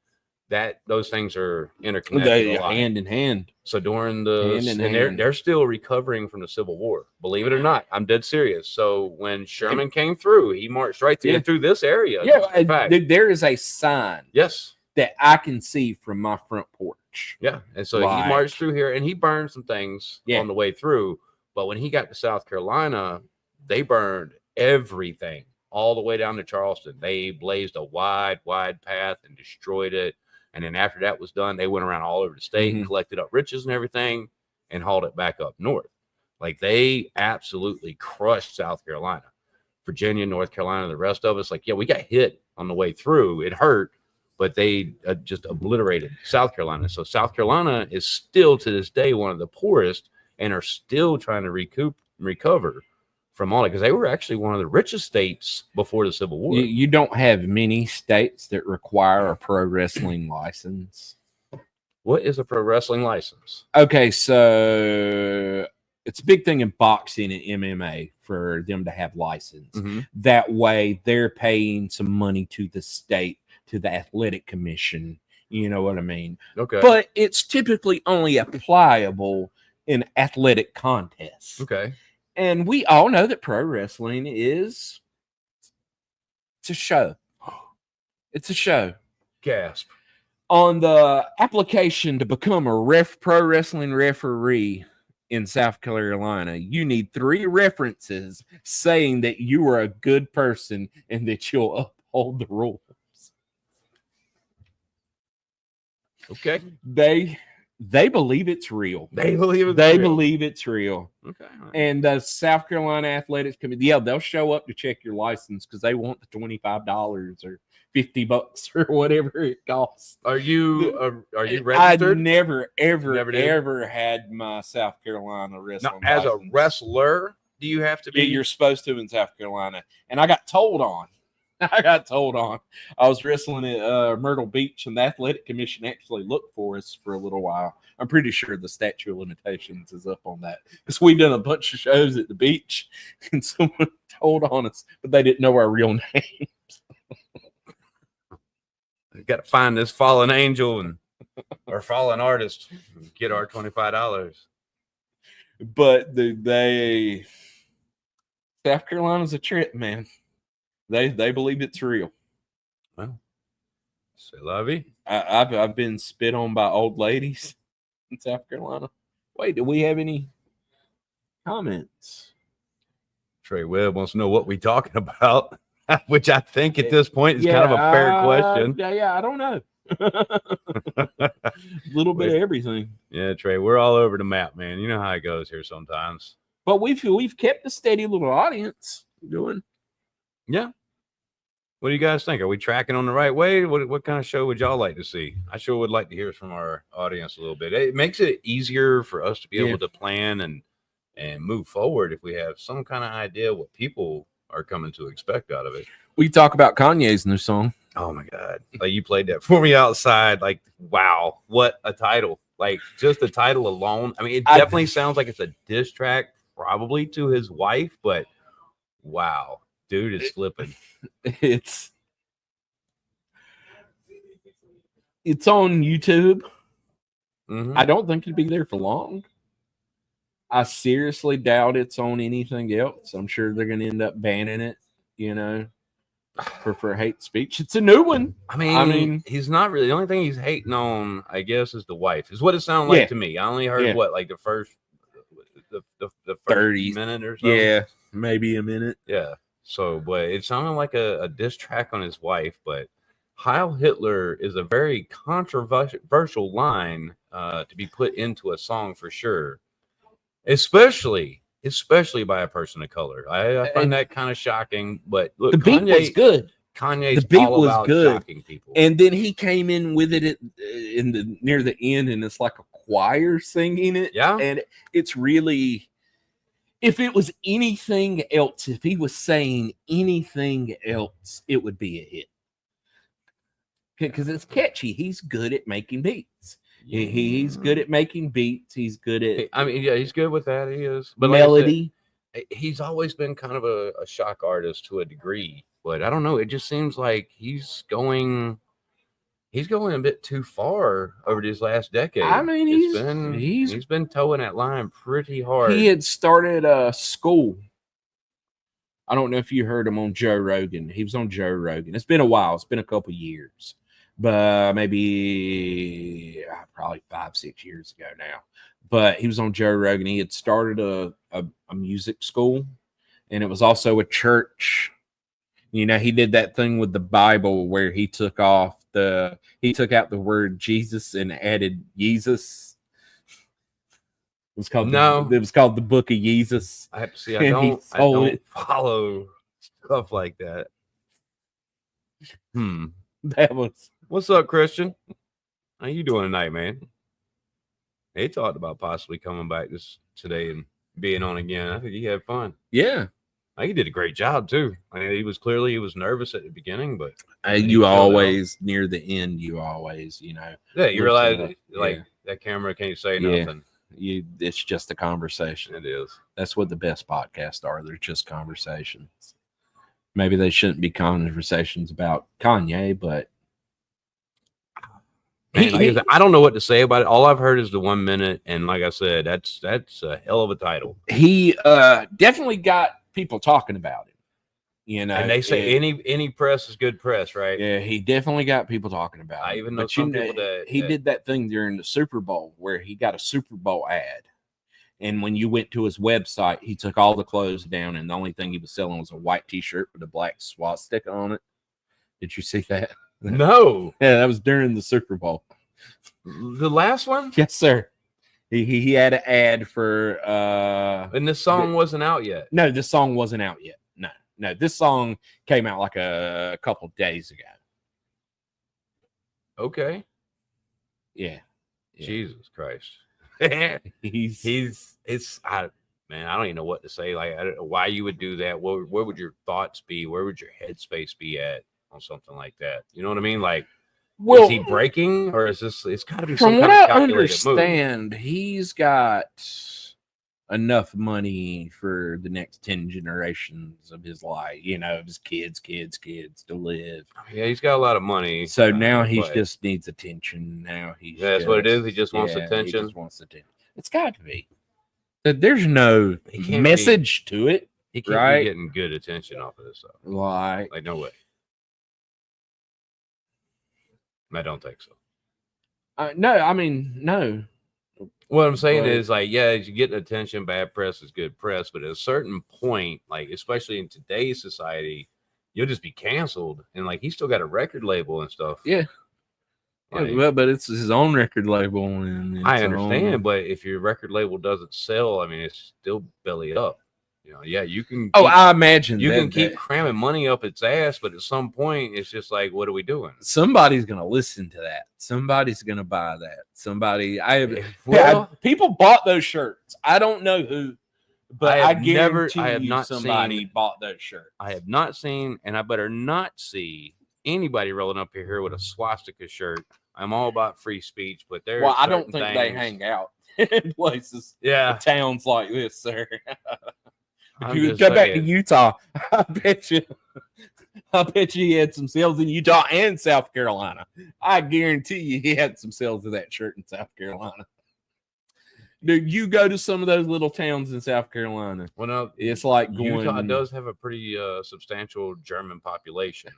those things are interconnected,
hand in hand.
So during they're still recovering from the Civil War. Believe it or not, I'm dead serious. So when Sherman came through, he marched right through this area.
Yeah, there is a sign.
Yes.
That I can see from my front porch.
Yeah. And so he marched through here and he burned some things on the way through. But when he got to South Carolina, they burned everything all the way down to Charleston. They blazed a wide path and destroyed it. And then after that was done, they went around all over the state and collected up riches and everything and hauled it back up north. Like they absolutely crushed South Carolina, Virginia, North Carolina, the rest of us. Like, yeah, we got hit on the way through. It hurt. But they just obliterated South Carolina. So South Carolina is still to this day one of the poorest and are still trying to recover from all it, because they were actually one of the richest states before the Civil War.
You don't have many states that require a pro wrestling license.
What is a pro wrestling license?
Okay, so it's a big thing in boxing and MMA for them to have license. That way they're paying some money to the state, to the athletic commission, you know what I mean?
Okay.
But it's typically only applicable in athletic contests.
Okay.
And we all know that pro wrestling it's a show. It's a show.
Gasp.
On the application to become a pro wrestling referee in South Carolina, you need 3 references saying that you are a good person and that you'll uphold the rules.
Okay.
They believe it's real.
They believe
it's real.
Okay.
And the South Carolina Athletics Committee, they'll show up to check your license because they want the $25 or $50 or whatever it costs.
Are you registered?
I never ever had my South Carolina wrestling
now, as
license.
a wrestler, do you have to be?
Yeah, you're supposed to in South Carolina. And I got told on. I was wrestling at Myrtle Beach, and the Athletic Commission actually looked for us for a little while. I'm pretty sure the statute of limitations is up on that because we done a bunch of shows at the beach, and someone told on us, but they didn't know our real names.
We got to find this fallen angel or fallen artist and get our $25.
But South Carolina's a trip, man. They believe it's real.
Well, c'est la vie.
I've been spit on by old ladies in South Carolina. Wait, do we have any comments?
Trey Webb wants to know what we're talking about, which I think at this point is kind of a fair question.
Yeah, I don't know. A little bit of everything.
Yeah, Trey, we're all over the map, man. You know how it goes here sometimes.
But we've kept a steady little audience going.
Yeah. What do you guys think? Are we tracking on the right way? What kind of show would y'all like to see? I sure would like to hear from our audience a little bit. It makes it easier for us to be able to plan and move forward if we have some kind of idea what people are coming to expect out of it.
We talk about Kanye's new song.
Oh my God. Like you played that for me outside. Like, wow, what a title. Like just the title alone. I mean, it
I-
definitely sounds like it's a diss track, probably to his wife, but wow, dude is flipping.
It's on YouTube.
Mhm.
I don't think it'd be there for long. I seriously doubt it's on anything else. I'm sure they're going to end up banning it, for hate speech. It's a new one.
I mean, he's not really. The only thing he's hating on, I guess, is the wife. Is what it sounded like
Yeah.
to me. I only heard
Yeah.
what, like the first
30
minute or so.
yeah, maybe a minute.
Yeah. So, but it sounded like a diss track on his wife. But Heil Hitler is a very controversial line to be put into a song for sure, especially by a person of color. I find that kind of shocking. But look,
The beat was good.
Kanye's
The beat
all
was
about
good.
shocking people.
And then he came in with it near the end, and it's like a choir singing it.
Yeah.
And it's really, if it was anything else, if he was saying anything else, it would be a hit. Because it's catchy. He's good at making beats. He's good at making beats. He's good at
I mean, yeah, he's good with that. He is. But
melody.
like I said, he's always been kind of a shock artist to a degree. But I don't know. It just seems like he's going a bit too far over this last decade.
I mean,
he's been towing that line pretty hard.
He had started a school. I don't know if you heard him on Joe Rogan. He was on Joe Rogan. It's been a while. It's been a couple years, but maybe probably 5-6 years ago now. But he was on Joe Rogan. He had started a music school, and it was also a church. He did that thing with the Bible where he took out the word Jesus and added Jesus. It was called the Book of Jesus.
I don't follow stuff like that.
That was.
What's up, Christian? How you doing tonight, man? They talked about possibly coming back today and being on again. I think he had fun.
Yeah.
I think he did a great job too. I mean, he was nervous at the beginning, but
you always near the end. You always,
yeah, you realize that camera can't say nothing.
It's just a conversation.
It is.
That's what the best podcasts are. They're just conversations. Maybe they shouldn't be conversations about Kanye, but
man, I don't know what to say about it. All I've heard is the 1 minute, and like I said, that's a hell of a title.
He definitely got people talking about him.
And they say any press is good press, right?
Yeah, he definitely got people talking about him.
I even know some people that
he did that thing during the Super Bowl where he got a Super Bowl ad. And when you went to his website, he took all the clothes down, and the only thing he was selling was a white T-shirt with a black swastika on it. Did you see that?
No.
Yeah, that was during the Super Bowl.
The last one?
Yes, sir. He had an ad for
and this song wasn't out yet.
No, this song wasn't out yet. No, this song came out like a couple days ago.
Okay.
Yeah.
Jesus Christ.
Man,
I don't even know what to say. Like, I don't know why you would do that. Where would your thoughts be? Where would your headspace be at on something like that? You know what I mean? Like, is he breaking, or is this? It's got to be some kind of calculated move.
He's got enough money for the next 10 generations of his life. Of his kids to live.
Yeah, he's got a lot of money.
So now he just needs attention.
That's what it is. He just wants attention.
He just wants attention. It's got to be. There's no message to it.
He can't be getting good attention off of this stuff.
Like
no way. I don't think so.
No, I mean, no.
What I'm saying is, like, yeah, you get attention, bad press is good press, but at a certain point, like, especially in today's society, you'll just be canceled. And like, he's still got a record label and stuff.
Yeah. Like, but it's his own record label. And
I understand, but if your record label doesn't sell, I mean, it's still belly up. You can.
I imagine
you can keep cramming money up its ass, but at some point, it's just like, what are we doing?
Somebody's gonna listen to that. Somebody's gonna buy that. People bought those shirts. I don't know who, but I guarantee somebody bought those shirts.
I have not seen, and I better not see anybody rolling up here with a swastika shirt. I'm all about free speech, but there.
Well,
are
I don't
certain
think they
things-
hang out in places,
Yeah,
towns like this, sir. If
I'm
you
just
go back to
saying.
Utah, I bet you he had some sales in Utah and South Carolina. I guarantee you he had some sales of that shirt in South Carolina. Dude, you go to some of those little towns in South Carolina.
Well, no,
It's like
Utah
going.
does have a pretty substantial German population.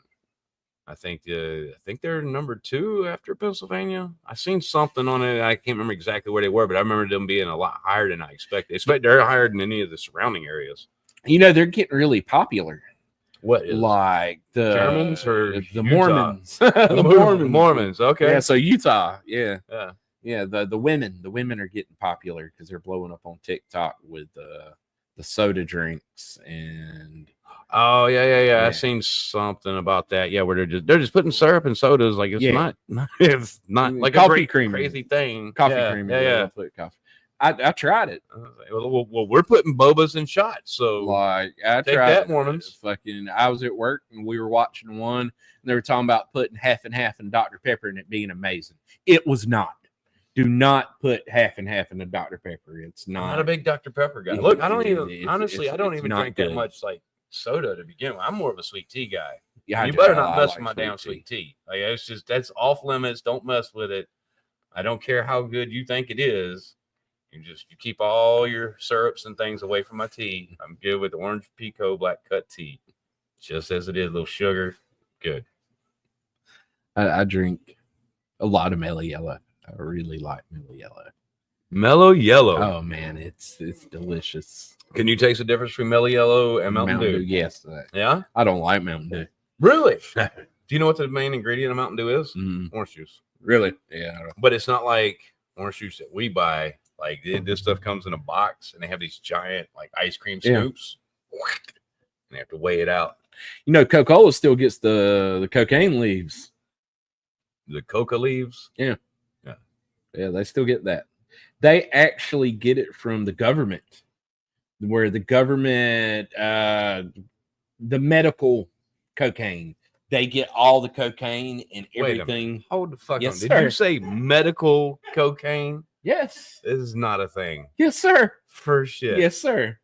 I think they're number 2 after Pennsylvania. I seen something on it. I can't remember exactly where they were, but I remember them being a lot higher than I expected. They're higher than any of the surrounding areas.
You know, they're getting really popular.
What is
Like the
Germans or
the
Utah?
Mormons?
The
Mormons.
Mormons. Okay.
Yeah, so Utah. Yeah.
Yeah.
The women are getting popular because they're blowing up on TikTok with the soda drinks and
Oh yeah.
Yeah.
I've seen something about that. Yeah, where they're just putting syrup in sodas. Like it's
Yeah.
not it's not like
Coffee
a great
creamer.
crazy thing.
coffee
Yeah,
cream.
Yeah.
They'll put coffee. I tried it.
Well, we're putting bobas in shots, so
Like I
take
tried
that,
it.
Mormons.
Fucking, I was at work and we were watching one, and they were talking about putting half and half in Dr. Pepper and it being amazing. It was not. Do not put half and half in the Dr. Pepper. It's
I'm
not.
not a big Dr. Pepper guy.
Yeah,
Look, I don't
it-
even
it's-
honestly,
it's-
I don't
it's
even
not
drink that
good.
much like soda to begin with. I'm more of a sweet tea guy.
Yeah,
You better
I
not mess
like
with my damn sweet tea. Like it's just that's off limits. Don't mess with it. I don't care how good you think it is. You keep all your syrups and things away from my tea. I'm good with orange pico black cut tea, just as it is. A little sugar, good.
I drink a lot of Mellow Yellow. I really like Mellow Yellow.
Mellow Yellow.
Oh man, it's delicious.
Can you taste the difference between Mellow Yellow and Mountain Dew?
Yes.
Yeah.
I don't like Mountain Dew.
Really? Do you know what the main ingredient of Mountain Dew is? Orange juice.
Really? Yeah.
But it's not like orange juice that we buy. Like this stuff comes in a box, and they have these giant like ice cream scoops. And they have to weigh it out.
You know, Coca-Cola still gets the cocaine leaves.
The coca leaves.
Yeah, they still get that. They actually get it from the government, where the government, the medical cocaine, they get all the cocaine and everything.
Hold the fuck
Yes,
on.
sir.
Did you say medical cocaine?
Yes.
This is not a thing.
Yes, sir.
For shit.
Yes, sir.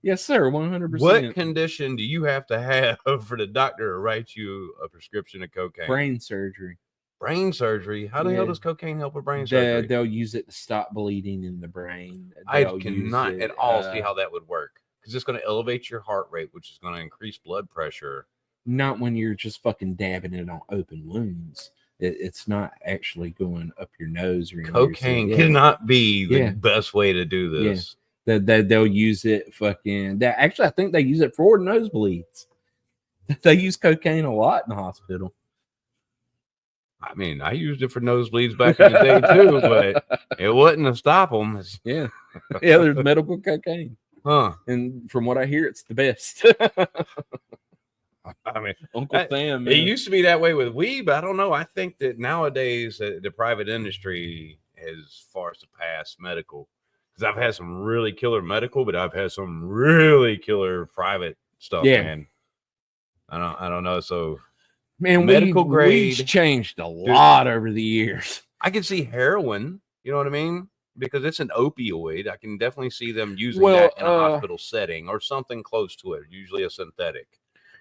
Yes, sir. 100%.
What condition do you have to have for the doctor to write you a prescription of cocaine?
Brain surgery.
Brain surgery? How the hell
Yeah.
does cocaine help with brain surgery?
They'll use it to stop bleeding in the brain.
I
They'll
cannot
use
at
it,
all see how that would work, because it's going to elevate your heart rate, which is going to increase blood pressure.
Not when you're just fucking dabbing it on open wounds. It's not actually going up your nose or
Cocaine
yeah.
cannot be the
Yeah.
best way to do this.
They'll use it fucking. Actually, I think they use it for nosebleeds. They use cocaine a lot in the hospital.
I mean, I used it for nosebleeds back in the day too, but it wouldn't have stopped them.
Yeah, yeah. There's medical cocaine,
Huh?
and from what I hear, it's the best.
I mean,
Uncle Sam. Man.
it used to be that way with weed, but I don't know. I think that nowadays the private industry has far surpassed medical. Because I've had some really killer medical, but I've had some really killer private stuff.
Yeah.
Man. I don't know. So
Man,
medical grade.
weed's changed a lot over the years.
I can see heroin. You know what I mean? Because it's an opioid. I can definitely see them using
Well,
that in a hospital setting or something close to it. Usually a synthetic.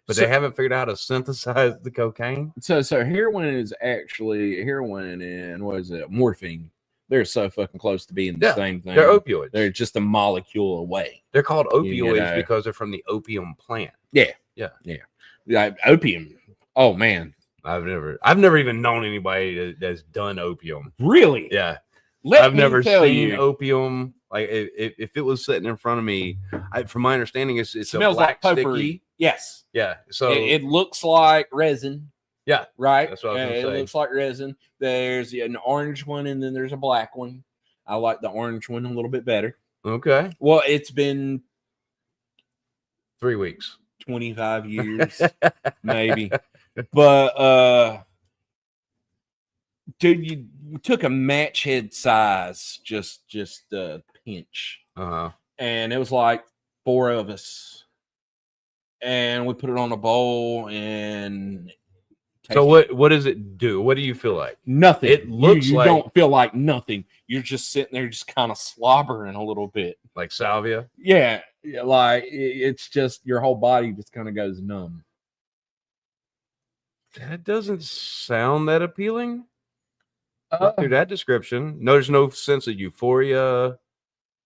But they haven't figured out how to synthesize the cocaine.
So heroin is actually heroin and what is it? Morphine. They're so fucking close to being the same thing.
They're opioids.
They're just a molecule away.
They're called opioids
know.
because they're from the opium plant.
Like opium. Oh man.
I've never even known anybody that's done opium.
Really?
Yeah.
I've
I've never seen opium. Like if it was sitting in front of me, from my understanding, it's
smells
a black
like potpourri.
sticky.
Yes.
Yeah. So
It looks like resin.
yeah,
Right.
That's what I was gonna
It
say.
looks like resin. There's an orange one and then there's a black one. I like the orange one a little bit better.
okay.
Well, it's been
3 weeks.
25 years, maybe. But dude, you took a match head size, just a pinch,
Uh-huh.
and it was like 4 of us, and we put it on a bowl, and
So what does it do? What do you feel like?
Nothing.
It looks
you
like
don't feel like nothing. You're just sitting there, just kind of slobbering a little bit.
like salvia.
Yeah, like it's just your whole body just kind of goes numb.
That doesn't sound that appealing.
Uh,
Through that description, no, there's no sense of euphoria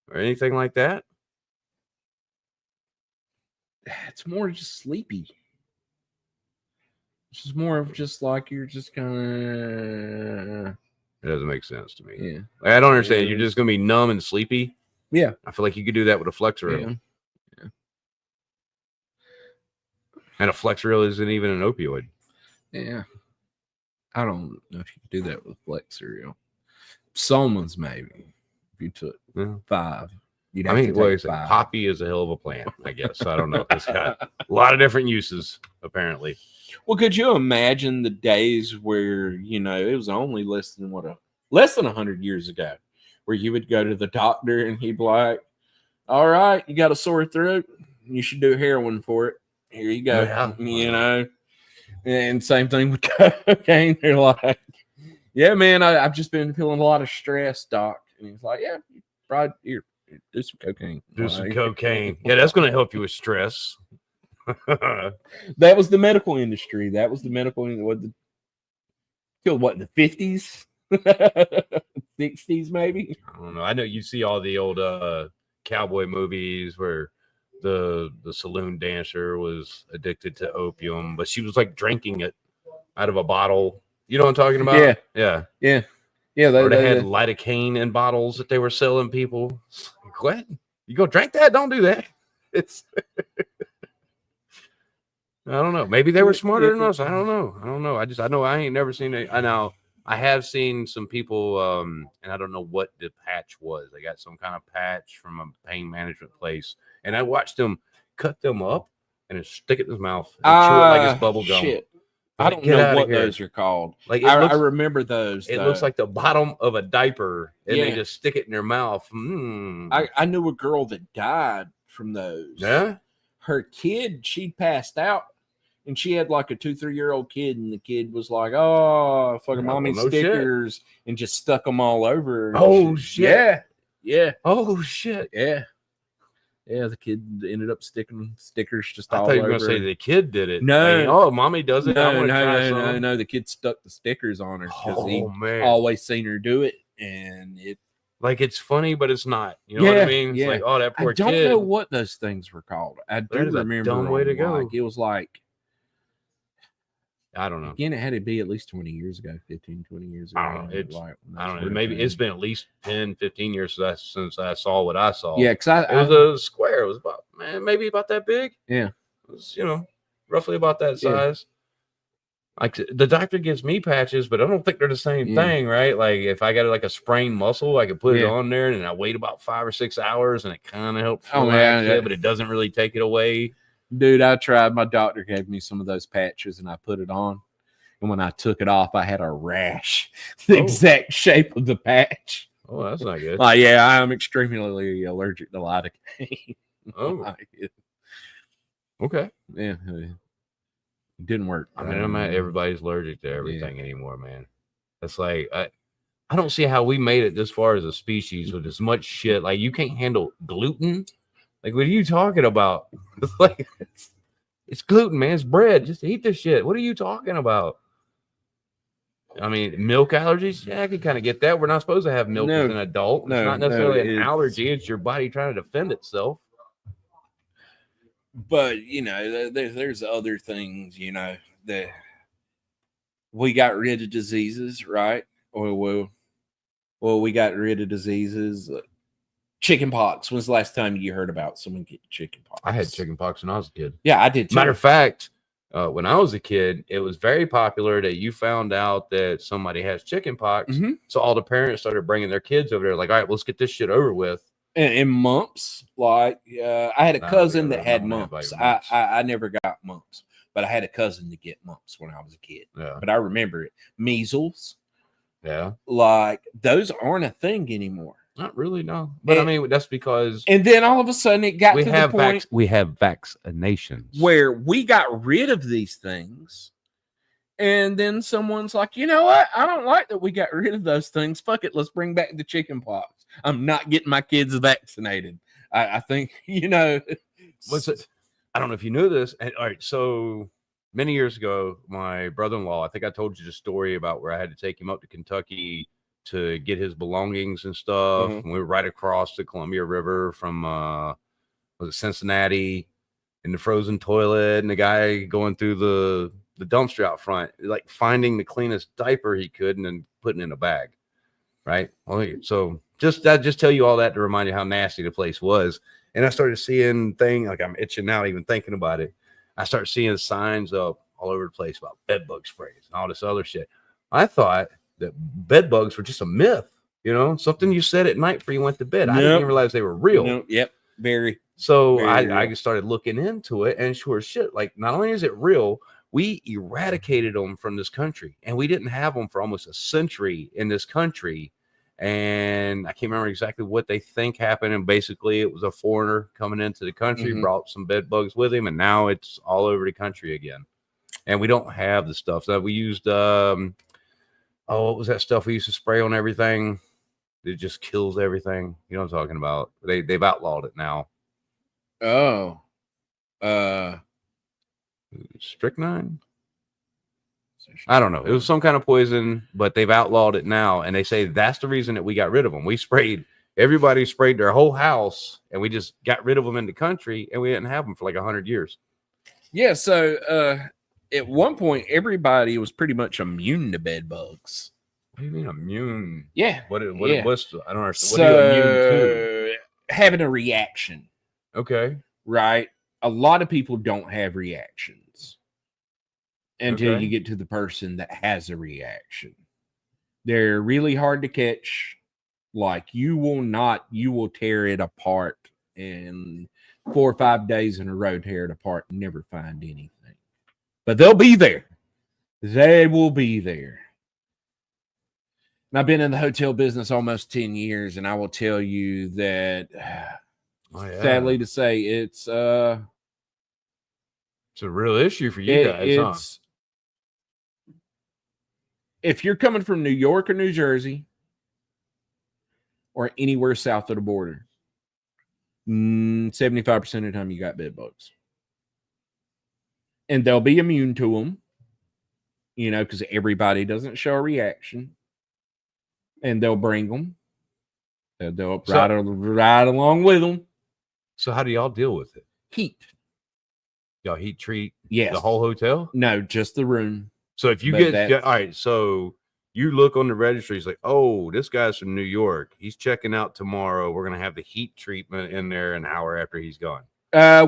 or anything like that.
it's more just sleepy. It's just more of just like you're just kind of.
It doesn't make sense to me.
Yeah.
Like, I don't understand.
Yeah.
You're just gonna be numb and sleepy.
Yeah.
I feel like you could do that with a Flexeril.
Yeah.
And a Flexeril isn't even an opioid.
Yeah. I don't know if you could do that with Flexeril. Someone's maybe. If you took 5. You'd have to take 5.
Poppy is a hell of a plant, I guess. I don't know. It's got a lot of different uses, apparently.
Well, could you imagine the days where, it was only less than 100 years ago, where you would go to the doctor and he'd be like, all right, you got a sore throat. You should do heroin for it. Here you go.
Yeah.
And same thing with cocaine. They're like, yeah, man, I've just been feeling a lot of stress, doc. And he's like, yeah, right here, do some cocaine.
Do some cocaine. Yeah, that's going to help you with stress.
That was the medical industry. That was the medical till what, the 50s? 60s, maybe?
I don't know. I know you see all the old cowboy movies where the saloon dancer was addicted to opium, but she was like drinking it out of a bottle. You know what I'm talking about? Yeah.
They
had lidocaine in bottles that they were selling people. Like, what? You go drink that? Don't do that. It's I don't know. Maybe they were smarter than us. I don't know. I know I ain't never seen it. I know I have seen some people, and I don't know what the patch was. They got some kind of patch from a pain management place, and I watched them cut them up and stick it in his mouth and chew it like it's bubble gum.
Shit. I don't know what those are called.
Like
I remember those.
It looks like the bottom of a diaper, and they
Yeah.
just stick it in their mouth.
I knew a girl that died from those.
Yeah.
Her kid, she passed out, and she had like a 2-3-year-old kid, and the kid was like, "Oh, fucking mommy
no
stickers," and just stuck them all over.
Oh shit!
Yeah.
Oh shit!
Yeah. The kid ended up sticking stickers just
I
all
thought you
over.
were gonna say the kid did it.
No.
Like, mommy does it.
No. The kid stuck the stickers on her because he always seen her do it, and it.
Like, it's funny, but it's not. You know what I mean? It's like, oh, that poor kid.
I don't know what those things were called. I do remember.
A dumb way to go.
Like, it was like,
I don't know.
Again, it had to be at least 20 years ago, 15, 20 years ago.
I don't know. I don't know. Maybe
thing.
it's been at least 10, 15 years since I saw what I saw.
Yeah, because
it was a square. It was about, maybe about that big.
Yeah.
It was, roughly about that size. Like, the doctor gives me patches, but I don't think they're the same thing, right? Like, if I got like a sprained muscle, I could put it on there, and I wait about 5 or 6 hours, and it kind of helps. But it doesn't really take it away.
Dude, I tried. My doctor gave me some of those patches, and I put it on. And when I took it off, I had a rash, the exact shape of the patch.
Oh, that's not good.
I'm extremely allergic to lidocaine.
Oh, okay.
Yeah, it didn't work.
I mean, everybody's allergic to everything anymore, man. It's like I don't see how we made it this far as a species with as much shit. Like, you can't handle gluten. Like, what are you talking about? It's like it's gluten, man. It's bread. Just eat this shit. What are you talking about? I mean, milk allergies. Yeah, I can kind of get that. We're not supposed to have milk as an adult. It's not necessarily an allergy. It's your body trying to defend itself.
But there's other things. That we got rid of diseases, right? Well, we got rid of diseases. Chicken pox. When's the last time you heard about someone getting chicken pox?
I had chicken pox when I was a kid.
Yeah, I did too.
Matter of fact, when I was a kid, it was very popular that you found out that somebody has chicken pox.
Mm-hmm.
So all the parents started bringing their kids over there, like, all right, let's get this shit over with.
And mumps, like I had a cousin that had mumps. I never got mumps, but I had a cousin to get mumps when I was a kid.
Yeah.
But I remember it. Measles.
Yeah.
Like, those aren't a thing anymore.
Not really, no. But I mean, that's because.
And then all of a sudden it got to the point
we have vaccinations
where we got rid of these things. And then someone's like, you know what? I don't like that we got rid of those things. Fuck it. Let's bring back the chicken pox. I'm not getting my kids vaccinated. I think,
What's it? I don't know if you knew this. And, all right. So many years ago, my brother-in-law, I think I told you the story about where I had to take him up to Kentucky to get his belongings and stuff.
Mhm.
And we were right across the Columbia River from, was it Cincinnati, in the frozen toilet, and the guy going through the dumpster out front, like finding the cleanest diaper he could and then putting it in a bag. Right. Well, so just tell you all that to remind you how nasty the place was. And I started seeing things like I'm itching now, even thinking about it. I start seeing signs up all over the place about bed bug sprays and all this other shit. I thought that bed bugs were just a myth, something you said at night before you went to bed. I didn't even realize they were real.
No, yep, very.
So
Very
I
real.
started looking into it, and sure as shit, like not only is it real, we eradicated them from this country, and we didn't have them for almost a century in this country. And I can't remember exactly what they think happened. And basically, it was a foreigner coming into the country,
Mhm.
brought some bed bugs with him, and now it's all over the country again. And we don't have the stuff that we used. What was that stuff we used to spray on everything? It just kills everything. You know what I'm talking about? They've outlawed it now.
Oh,
Strychnine? I don't know. It was some kind of poison, but they've outlawed it now. And they say that's the reason that we got rid of them. Everybody sprayed their whole house, and we just got rid of them in the country, and we didn't have them for like 100 years.
yeah. So at one point, everybody was pretty much immune to bed bugs.
What do you mean immune?
Yeah.
What's I don't understand.
So,
What are you immune
having a reaction,
to? Okay.
right? A lot of people don't have reactions until
Okay.
you get to the person that has a reaction. They're really hard to catch. Like you will tear it apart in 4 or 5 days in a row, tear it apart and never find anything. But they'll be there. They will be there. And I've been in the hotel business almost 10 years, and I will tell you that sadly to say, it's
a real issue for you guys, huh?
If you're coming from New York or New Jersey or anywhere south of the border, 75% of the time you got bed bugs. And they'll be immune to them, because everybody doesn't show a reaction. And they'll bring them. They'll ride along with them.
So how do y'all deal with it?
Heat.
Y'all heat treat
Yes.
the whole hotel?
No, just the room.
So if you all right, so you look on the registry, it's like, oh, this guy's from New York. He's checking out tomorrow. We're going to have the heat treatment in there an hour after he's gone.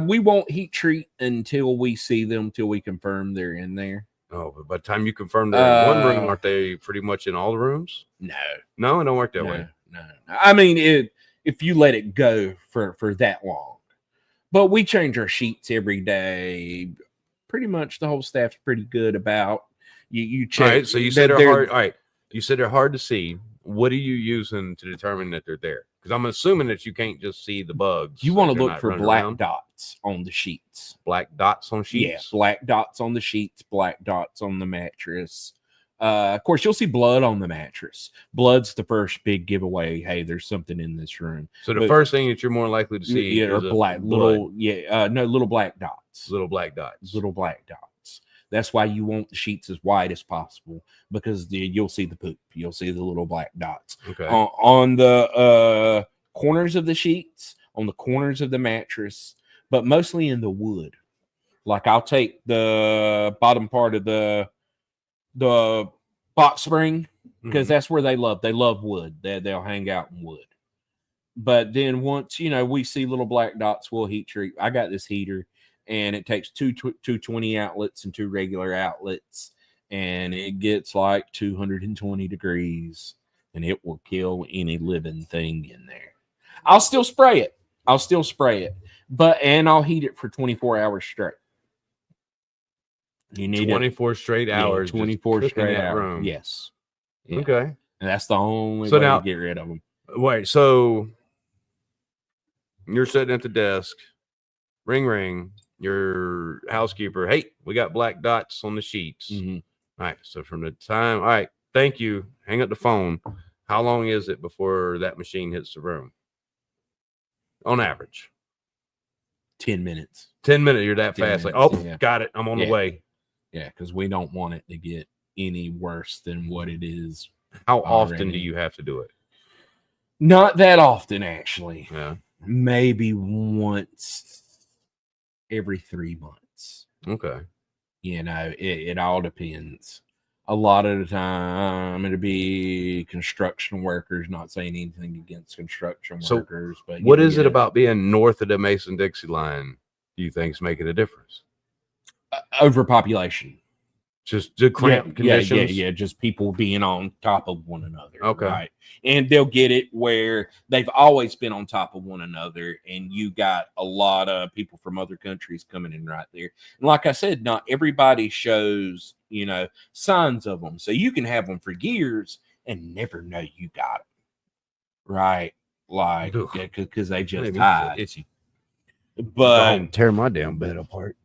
We won't heat treat until we see them, till we confirm they're in there.
Oh, but by the time you confirm they're in one room, aren't they pretty much in all the rooms?
No,
it don't work that way.
No. I mean, if you let it go for that long. But we change our sheets every day. Pretty much the whole staff's pretty good about you check.
All right, so you said they're hard. All right, you said they're hard to see. What are you using to determine that they're there? Because I'm assuming that you can't just see the bugs.
You want to look for black dots on the sheets.
Black dots on sheets?
Yeah, black dots on the sheets, black dots on the mattress. Of course, you'll see blood on the mattress. Blood's the first big giveaway. Hey, there's something in this room.
So the first thing that you're more likely to see
are black, little black dots.
Little black dots.
Little black dots. That's why you want the sheets as wide as possible, because you'll see the poop. You'll see the little black dots.
Okay.
On the corners of the sheets, on the corners of the mattress, but mostly in the wood. Like I'll take the bottom part of the box spring, because that's where they love wood. They'll hang out in wood. But then once we see little black dots, we'll heat treat. I got this heater, and it takes two 20 outlets and 2 regular outlets, and it gets like 220 degrees, and it will kill any living thing in there. I'll still spray it, and I'll heat it for 24 hours straight. You need
24 straight hours.
24 straight hours.
Room.
Yes.
Yeah. Okay.
And that's the only way to get rid of them.
Wait, so you're sitting at the desk, ring, your housekeeper, hey, we got black dots on the sheets.
Mm-hmm.
All right. So from the time, all right, thank you. Hang up the phone. How long is it before that machine hits the room? On average,
10 minutes.
10 minutes. You're that
10
fast.
minutes,
Like, oh,
yeah.
got it. I'm on the
Yeah.
way.
Yeah, because we don't want it to get any worse than what it is.
How often do
Already.
you have to do it?
Not that often, actually.
Yeah.
Maybe once every 3 months.
Okay.
You know, it all depends. A lot of the time, it'll be construction workers. Not saying anything against construction
So
workers, but
what is it about being north of the Mason-Dixie line do you think is making a difference?
Overpopulation?
Just the cramped conditions?
Yeah. Just people being on top of one another.
Okay.
Right. And they'll get it where they've always been on top of one another. And you got a lot of people from other countries coming in right there. And like I said, not everybody shows, you know, signs of them. So you can have them for years and never know you got them. Right. Like, because they just died.
Itchy.
But
tear my damn bed apart.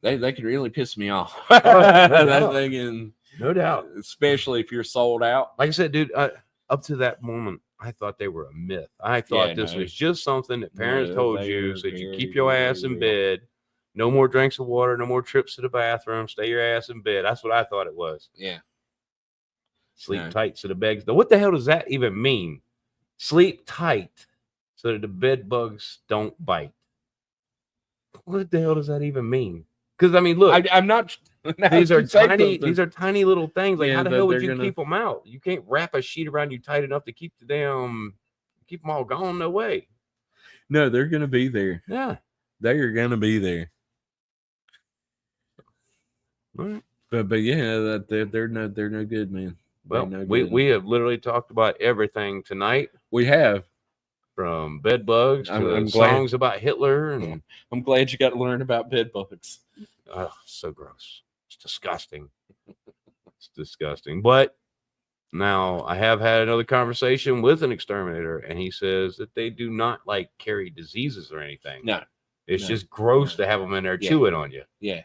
They could really piss me off.
doubt.
Thinking,
No doubt.
especially if you're sold out.
Like I said, dude, up to that moment, I thought they were a myth. I thought this was just something that parents told you so that you keep your ass in bed. No more drinks of water, no more trips to the bathroom. Stay your ass in bed. That's what I thought it was.
Yeah.
Sleep tight so the beds. Now, what the hell does that even mean? Sleep tight so that the bed bugs don't bite. What the hell does that even mean? Because I mean, look,
I'm not.
these are tiny. These are tiny little things. Like,
Yeah,
how the
but
hell would
they're
you
gonna-
keep them out? You can't wrap a sheet around you tight enough to keep them all gone. No way.
No, they're gonna be there.
Yeah.
They are gonna be there.
All right.
But yeah, that they're no good, man.
Well,
no
we
good.
have literally talked about everything tonight,
We have.
from bed bugs to
I'm glad.
songs about Hitler, and
I'm glad you got to learn about bed bugs.
oh, so gross. It's disgusting. It's disgusting. But now I have had another conversation with an exterminator, and he says that they do not like carry diseases or anything.
No.
It's
No,
just gross
no.
to have them in there
Yeah.
chewing on you.
Yeah.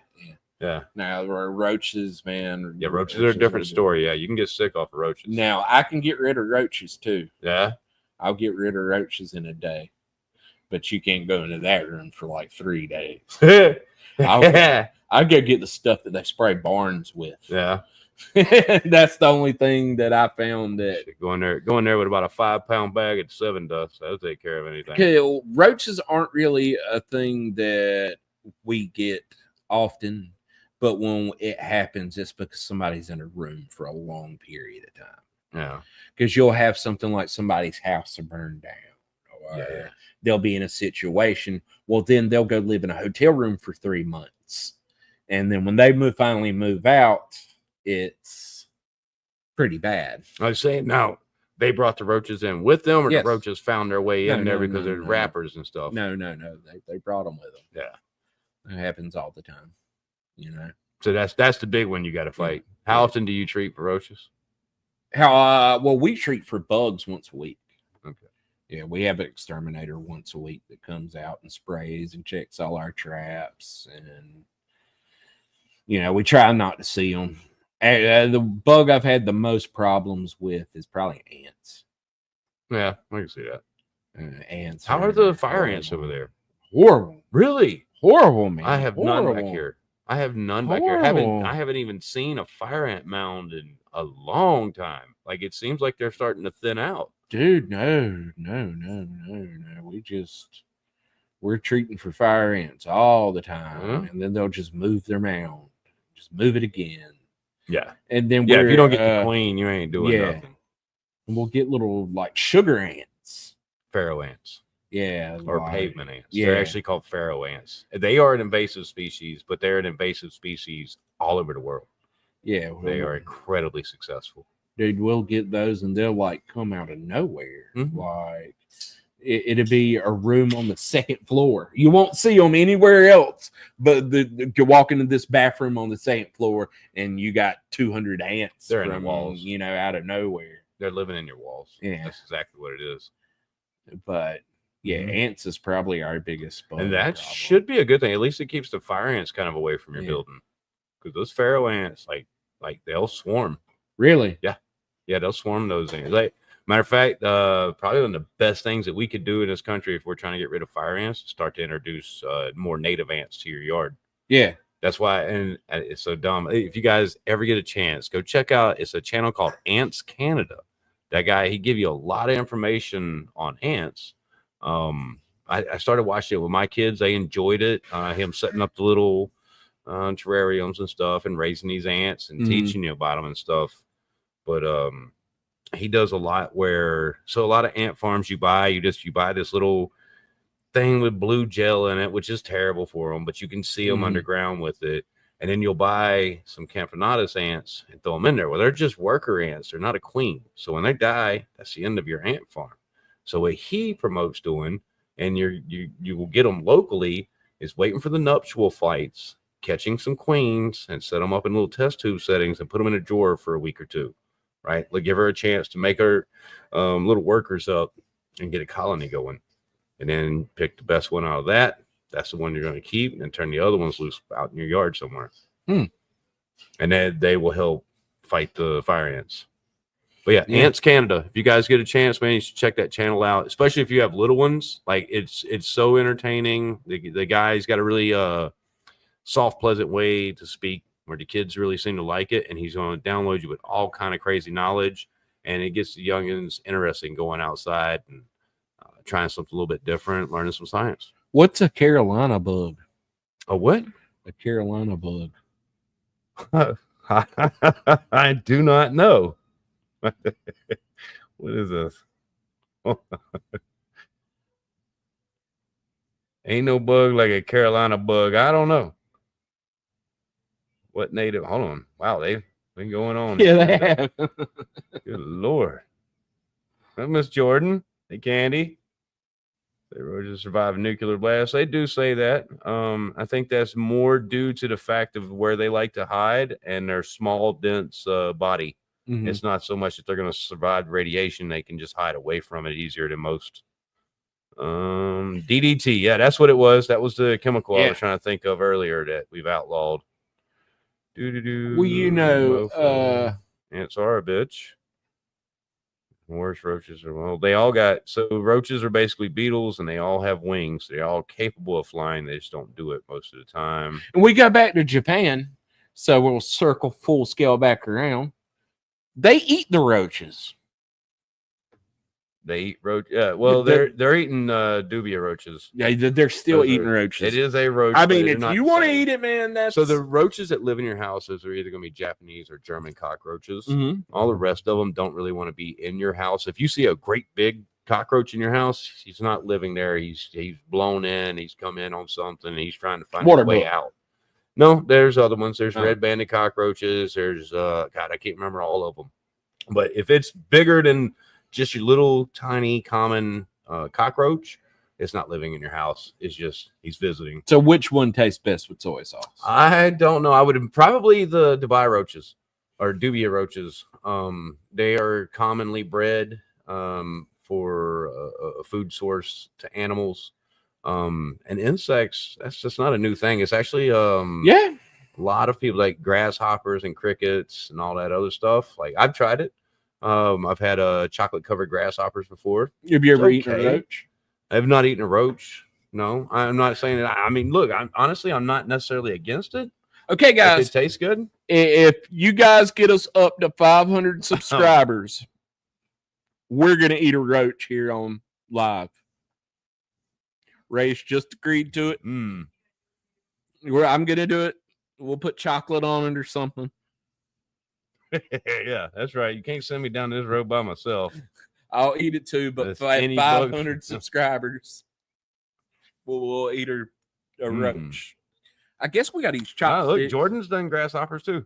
Yeah.
Now roaches, man.
Yeah, roaches are a different story. Yeah, you can get sick off of roaches.
Now I can get rid of roaches too.
Yeah.
I'll get rid of roaches in a day, but you can't go into that room for like 3 days. I'll go get the stuff that they spray barns with.
Yeah.
That's the only thing that I found that.
Go in there with about a 5-pound bag of 7 dust. That'll take care of anything.
Okay, well, roaches aren't really a thing that we get often, but when it happens, it's because somebody's in a room for a long period of time.
Yeah.
Because you'll have something like somebody's house to burn down, or they'll be in a situation. Well, then they'll go live in a hotel room for 3 months, and then when they finally move out, it's pretty bad.
I was saying, now they brought the roaches in with them, or
Yes.
the roaches found their way in
No,
there
no,
because
no,
there's
no.
wrappers and stuff.
No, they brought them with them.
Yeah.
It happens all the time, you know.
So that's the big one you got to fight. How often do you treat for roaches?
Well, we treat for bugs once a week.
Okay.
Yeah, we have an exterminator once a week that comes out and sprays and checks all our traps, and you know, we try not to see them. The bug I've had the most problems with is probably ants.
Yeah, I can see that.
Ants.
How are the fire ants over there?
Horrible.
Really?
Horrible, man.
I have none back
Horrible.
here. I have none back here.
Horrible.
I haven't even seen a fire ant mound in a long time. Like, it seems like they're starting to thin out.
Dude, no. We're treating for fire ants all the time, and then they'll just move their mound, just move it again.
Yeah.
And then
Yeah, if you don't get the queen, you ain't doing nothing.
And we'll get little like sugar ants.
Pharaoh ants.
Yeah.
Or
like,
pavement ants.
yeah.
They're actually called pharaoh ants. They are an invasive species, but they're an invasive species all over the world.
Yeah.
They are incredibly successful.
Dude, we'll get those and they'll like come out of nowhere.
Mhm.
Like it'll be a room on the second floor. You won't see them anywhere else, but you walk into this bathroom on the second floor and you got 200 ants.
They're in the
from,
walls.
you know, out of nowhere.
They're living in your walls.
Yeah.
That's exactly what it is.
But Yeah,
Mhm.
ants is probably our biggest bug.
And that
problem.
should be a good thing. At least it keeps the fire ants kind of away from your
Yeah.
building. Because those pharaoh ants, like they'll swarm.
Really.
Yeah, they'll swarm those ants. Like, matter of fact, probably one of the best things that we could do in this country if we're trying to get rid of fire ants is start to introduce more native ants to your yard.
Yeah.
That's why, and it's so dumb. If you guys ever get a chance, go check out. It's a channel called Ants Canada. That guy, he give you a lot of information on ants. I started watching it with my kids. They enjoyed it. Him setting up the little terrariums and stuff, and raising these ants and teaching you about them and stuff. But he does a lot so a lot of ant farms you buy this little thing with blue gel in it, which is terrible for them, but you can see them underground with it. And then you'll buy some Camponotus ants and throw them in there. Well, they're just worker ants. They're not a queen. So when they die, that's the end of your ant farm. So what he promotes doing, and you will get them locally, is waiting for the nuptial flights, catching some queens and set them up in little test tube settings and put them in a drawer for a week or two, right? Like, give her a chance to make her little workers up and get a colony going. And then pick the best one out of that. That's the one you're going to keep, and then turn the other ones loose out in your yard somewhere. And then they will help fight the fire ants. But yeah, Ants Canada. If you guys get a chance, man, you should check that channel out. Especially if you have little ones. Like, it's so entertaining. The guy's got a really soft, pleasant way to speak, where the kids really seem to like it. And he's going to download you with all kind of crazy knowledge, and it gets the youngins interested in going outside and trying something a little bit different, learning some science.
What's a Carolina bug?
A what?
A Carolina bug.
I do not know. What is this? Ain't no bug like a Carolina bug. I don't know. What native? Hold on. Wow, they've been going on.
Yeah, they have.
Good Lord. Miss Jordan. Hey, Candy. They roaches survive a nuclear blast. They do say that. I think that's more due to the fact of where they like to hide and their small, dense body. It's not so much that they're going to survive radiation. They can just hide away from it easier than most. DDT. Yeah, that's what it was. That was the chemical I was trying to think of earlier that we've outlawed.
Well, you know,
ants are a bitch. Worst roaches are, well, they all got, so roaches are basically beetles, and they all have wings. They're all capable of flying. They just don't do it most of the time.
And we go back to Japan, so we'll circle full scale back around. They eat the roaches.
They eat roach. Yeah, well, they're eating dubia roaches.
Yeah, they're still eating roaches.
It is a roach.
I mean, if you want to eat it, man, that's
so. The roaches that live in your houses are either going to be Japanese or German cockroaches. All the rest of them don't really want to be in your house. If you see a great big cockroach in your house, he's not living there. He's blown in. He's come in on something. And he's trying to find a way out. No, there's other ones. There's red banded cockroaches. There's God, I can't remember all of them. But if it's bigger than just your little tiny common cockroach, it's not living in your house. It's just he's visiting.
So which one tastes best with soy sauce?
I don't know. I would probably the Dubai roaches or dubia roaches. They are commonly bred for a food source to animals. And insects, that's just not a new thing. It's actually a lot of people like grasshoppers and crickets and all that other stuff. Like, I've tried it. I've had chocolate covered grasshoppers before.
Have you ever eaten a roach?
I've not eaten a roach. No, I'm not saying that. I mean, look, I'm not necessarily against it.
Okay, guys,
if it tastes good.
If you guys get us up to 500 subscribers, we're gonna eat a roach here on live. Ray's just agreed to it. I'm gonna do it. We'll put chocolate on it or something.
Yeah, that's right. You can't send me down this road by myself.
I'll eat it too, but if I have 500 subscribers, we'll eat a roach. I guess we got to eat chocolate.
Look, Jordan's done grasshoppers too.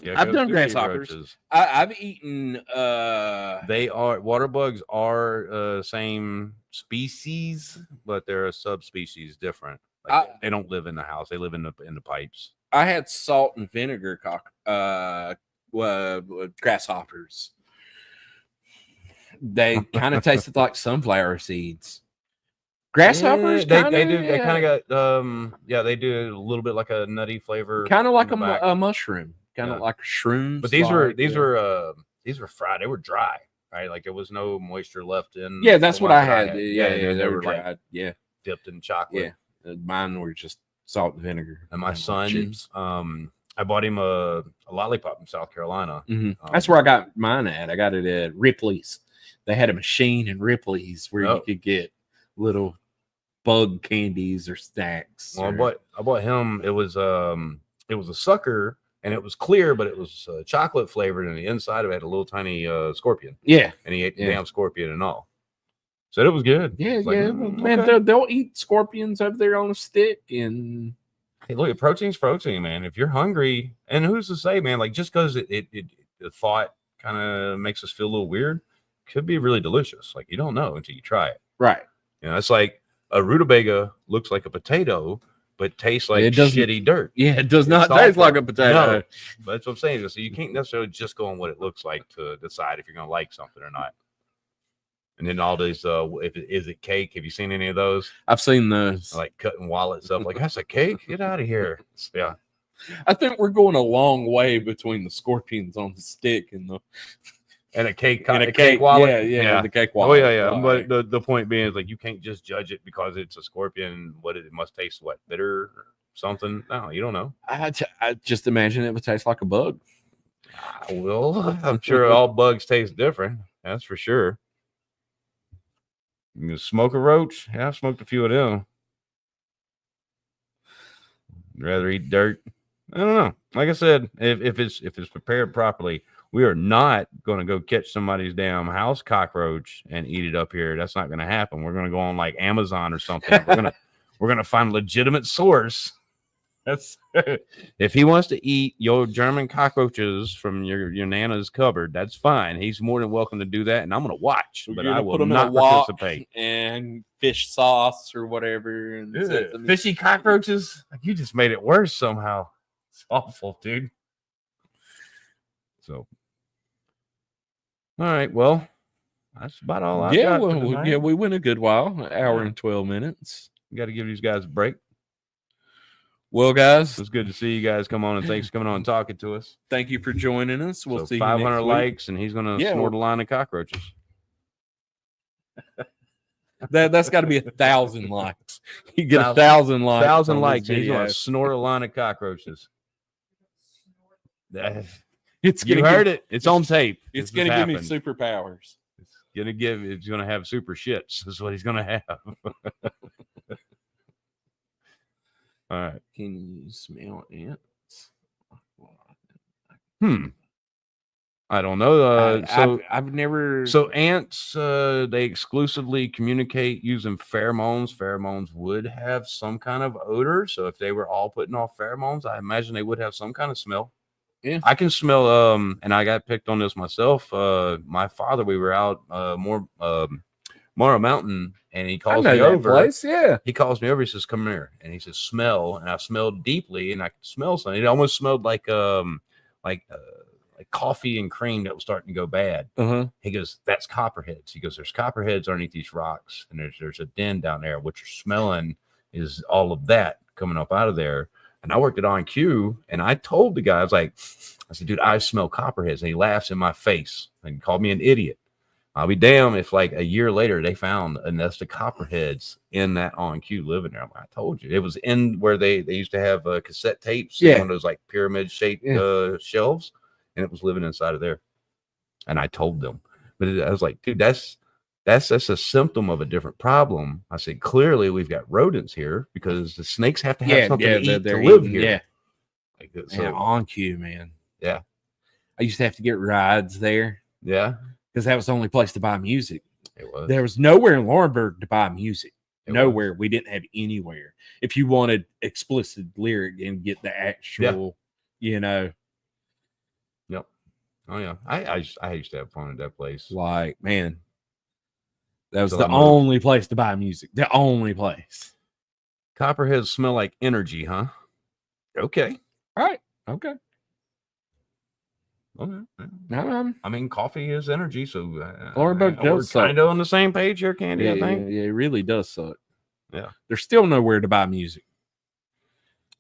Yeah,
I've done grasshoppers. I've eaten.
They are water bugs are same species, but they're a subspecies different. Like, they don't live in the house; they live in the pipes.
I had salt and vinegar grasshoppers. They kind of tasted like sunflower seeds. Grasshoppers,
they
kinda,
do. They
yeah.
kind of got they do a little bit like a nutty flavor,
Kind of like
in the back.
a mushroom, kind of
Yeah.
like shrooms.
But these were fried. They were dry, right? Like there was no moisture left in.
Yeah, that's
the
what
ones
I
that
had. Yeah,
they were
dried.
like
Yeah,
dipped in chocolate.
yeah. Mine were just salt and vinegar.
And my
like
son,
chips.
I bought him a lollipop in South Carolina.
That's where I got mine at. I got it at Ripley's. They had a machine in Ripley's where you could get little bug candies or snacks.
Well, I bought him. It was a sucker, and it was clear, but it was chocolate flavored, and the inside of it had a little tiny scorpion.
Yeah,
and he ate the damn scorpion and all. Said it was good.
Yeah,
It's like,
man.
okay.
They'll eat scorpions over there on a stick, and
Hey, look, protein's protein, man. If you're hungry, and who's to say, man? Like just because the thought kind of makes us feel a little weird, could be really delicious. Like you don't know until you try it.
right.
You know, it's like a rutabaga looks like a potato, but tastes like shitty dirt.
Yeah, it does not
It's
taste
awful.
like a potato.
No, but that's what I'm saying. So you can't necessarily just go on what it looks like to decide if you're going to like something or not. And then all these, is it cake? Have you seen any of those?
I've seen those.
Like cutting wallets up, like that's a cake. Get out of here. Yeah,
I think we're going a long way between the scorpions on the stick and
a cake,
and
a cake wallet.
Yeah, the cake
Oh
wallet.
yeah. But the point being is like you can't just judge it because it's a scorpion. It must taste bitter or something. No, you don't know.
I just imagine it would taste like a bug.
Well, I'm sure all bugs taste different. That's for sure. You smoke a roach? Yeah, I've smoked a few of them. Rather eat dirt? I don't know. Like I said, if it's prepared properly, we are not going to go catch somebody's damn house cockroach and eat it up here. That's not going to happen. We're going to go on like Amazon or something. We're gonna find a legitimate source. That's if he wants to eat your German cockroaches from your nana's cupboard, that's fine. He's more than welcome to do that, and I'm gonna watch, but I will not participate.
And fish sauce or whatever. And
fishy cockroaches. Like you just made it worse somehow. It's awful, dude. So, all right. Well, that's about all I got.
We went a good while, an hour and 12 minutes.
Got to give these guys a break.
Well, guys,
it's good to see you guys come on, and thanks for coming on and talking to us.
Thank you for joining us. We'll see
500
you next
likes, and he's going to snort a line of cockroaches.
That's got to be 1,000 likes. You get 1,000 likes.
1,000 likes, and he's going to snort a line of cockroaches. You heard it. It's on tape.
It's going to give me superpowers.
It's going to have super shits. Is what he's going to have. All right.
Can you smell ants?
I don't know.
I've never.
So ants, they exclusively communicate using pheromones. Pheromones would have some kind of odor. So if they were all putting off pheromones, I imagine they would have some kind of smell.
Yeah,
I can smell. And I got picked on this myself. My father, we were out Morrow Mountain, and he calls me over.
Place, yeah.
He calls me over. He says, "Come here," and he says, "Smell." And I smelled deeply, and I could smell something. It almost smelled like coffee and cream that was starting to go bad. He goes, "That's copperheads." He goes, "There's copperheads underneath these rocks, and there's a den down there. What you're smelling is all of that coming up out of there." And I worked at OnQ, and I told the guy, I said, "Dude, I smell copperheads." And he laughs in my face and called me an idiot. I'll be damned if like a year later they found a nest of copperheads in that OnQ living there. I told you it was in where they used to have cassette tapes, one of those like pyramid shaped shelves, and it was living inside of there. And I told them, but I was like, dude, that's a symptom of a different problem. I said, clearly we've got rodents here because the snakes have to have something to eat to live here.
Yeah,
so,
OnQ, man.
Yeah,
I used to have to get rides there.
Yeah.
Because that was the only place to buy music.
It was.
There was nowhere in Laurinburg to buy music. Nowhere. We didn't have anywhere. If you wanted explicit lyric and get the actual,
Yep. Oh yeah. I used to have fun at that place.
Like, man, that was the only place to buy music. The only place.
Copperheads smell like energy, huh? Okay.
All right. Okay.
Okay.
No,
I mean, coffee is energy, so
Starbucks
we're
does suck.
kind of on the same page here, Candy. I think.
Yeah, it really does suck.
Yeah.
There's still nowhere to buy music.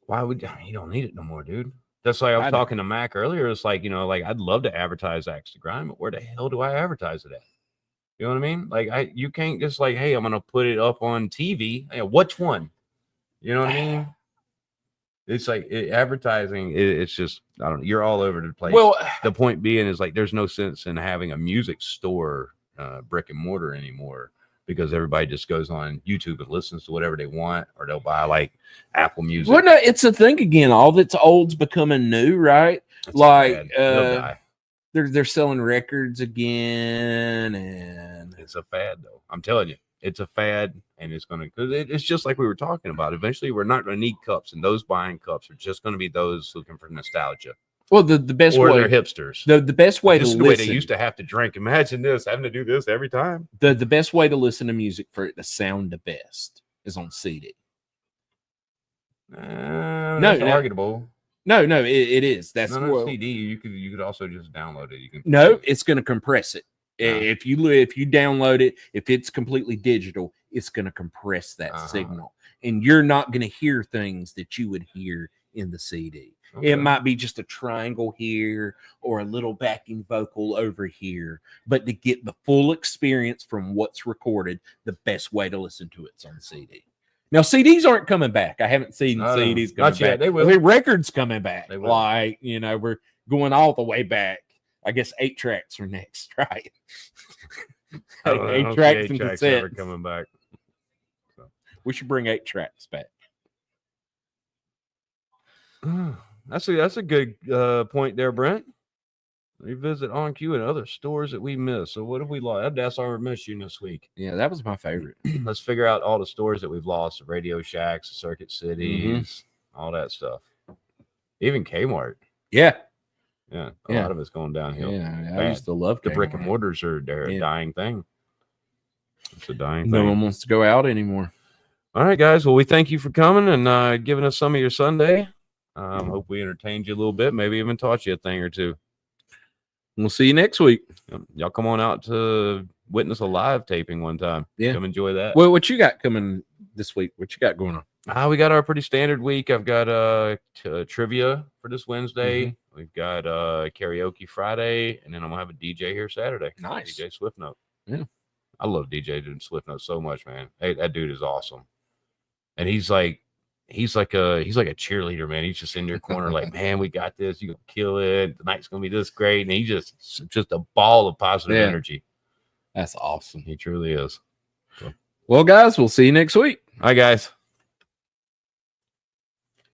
Why would you don't need it no more, dude? That's like I was
I don't.
talking to Mac earlier. It's like, like I'd love to advertise Axe to Grind, but where the hell do I advertise it at? You know what I mean? Like you can't just like, hey, I'm gonna put it up on TV. Hey, which one? You know what I mean? It's like advertising. It's just I don't know. You're all over the place.
Well,
The point being is like there's no sense in having a music store, brick and mortar anymore, because everybody just goes on YouTube and listens to whatever they want, or they'll buy like Apple Music.
well, no, it's a thing again. All that's old's becoming new, right?
That's
Like
bad. They'll die.
they're selling records again, and
It's a fad, though. I'm telling you, it's a fad, and it's gonna. Cause it's just like we were talking about. Eventually, we're not gonna need cups, and those buying cups are just gonna be those looking for nostalgia,
well, the best
or
way,
they're hipsters.
the best way
This
to
is the way
listen,
they used to have to drink. Imagine this, having to do this every time.
the best way to listen to music for it to sound the best is on CD.
That's
no.
arguable.
No, it is. That's
No,
what,
CD. You could also just download it. You can.
no, it's going to compress it.
No.
If you download it, if it's completely digital, it's going to compress that signal, and you're not going to hear things that you would hear in the CD.
Okay.
It might be just a triangle here or a little backing vocal over here, but to get the full experience from what's recorded, the best way to listen to it's on CD. Now, CDs aren't coming back. I haven't seen CDs coming
not yet.
back.
They will.
I mean, records coming back.
They will.
Like, we're going all the way back. I guess 8 tracks are next, right?
I don't
8
see
tracks
8
and
tracks ever
cassettes.
coming back.
We should bring 8 tracks back.
That's a good point there, Brent. Revisit On Cue and other stores that we missed. So what have we lost? That's our mission this week.
Yeah, that was my favorite.
Let's figure out all the stores that we've lost: the Radio Shacks, the Circuit Cities, all that stuff. Even Kmart.
Yeah.
A
Yeah.
lot of it's going downhill.
Yeah, I
Bad.
used to love
The
Kmart.
brick and mortars they're a dying thing. It's a dying
No
thing.
one wants to go out anymore.
All right, guys. Well, we thank you for coming and giving us some of your Sunday. Hope we entertained you a little bit, maybe even taught you a thing or two.
We'll see you next week.
Y'all come on out to witness a live taping one time.
Yeah.
Come enjoy that.
Well, what you got coming this week? What you got going on?
We got our pretty standard week. I've got trivia for this Wednesday.
Mm-hmm.
We've got karaoke Friday, and then I'm gonna have a DJ here Saturday.
Nice.
DJ Swiftnote.
Yeah.
I love DJ Swiftnote so much, man. Hey, that dude is awesome. And he's like a cheerleader, man. He's just in your corner, like, man, we got this. You can kill it. The night's gonna be this great. And he just a ball of positive energy.
That's awesome.
He truly is.
Well, guys, we'll see you next week.
Hi, guys.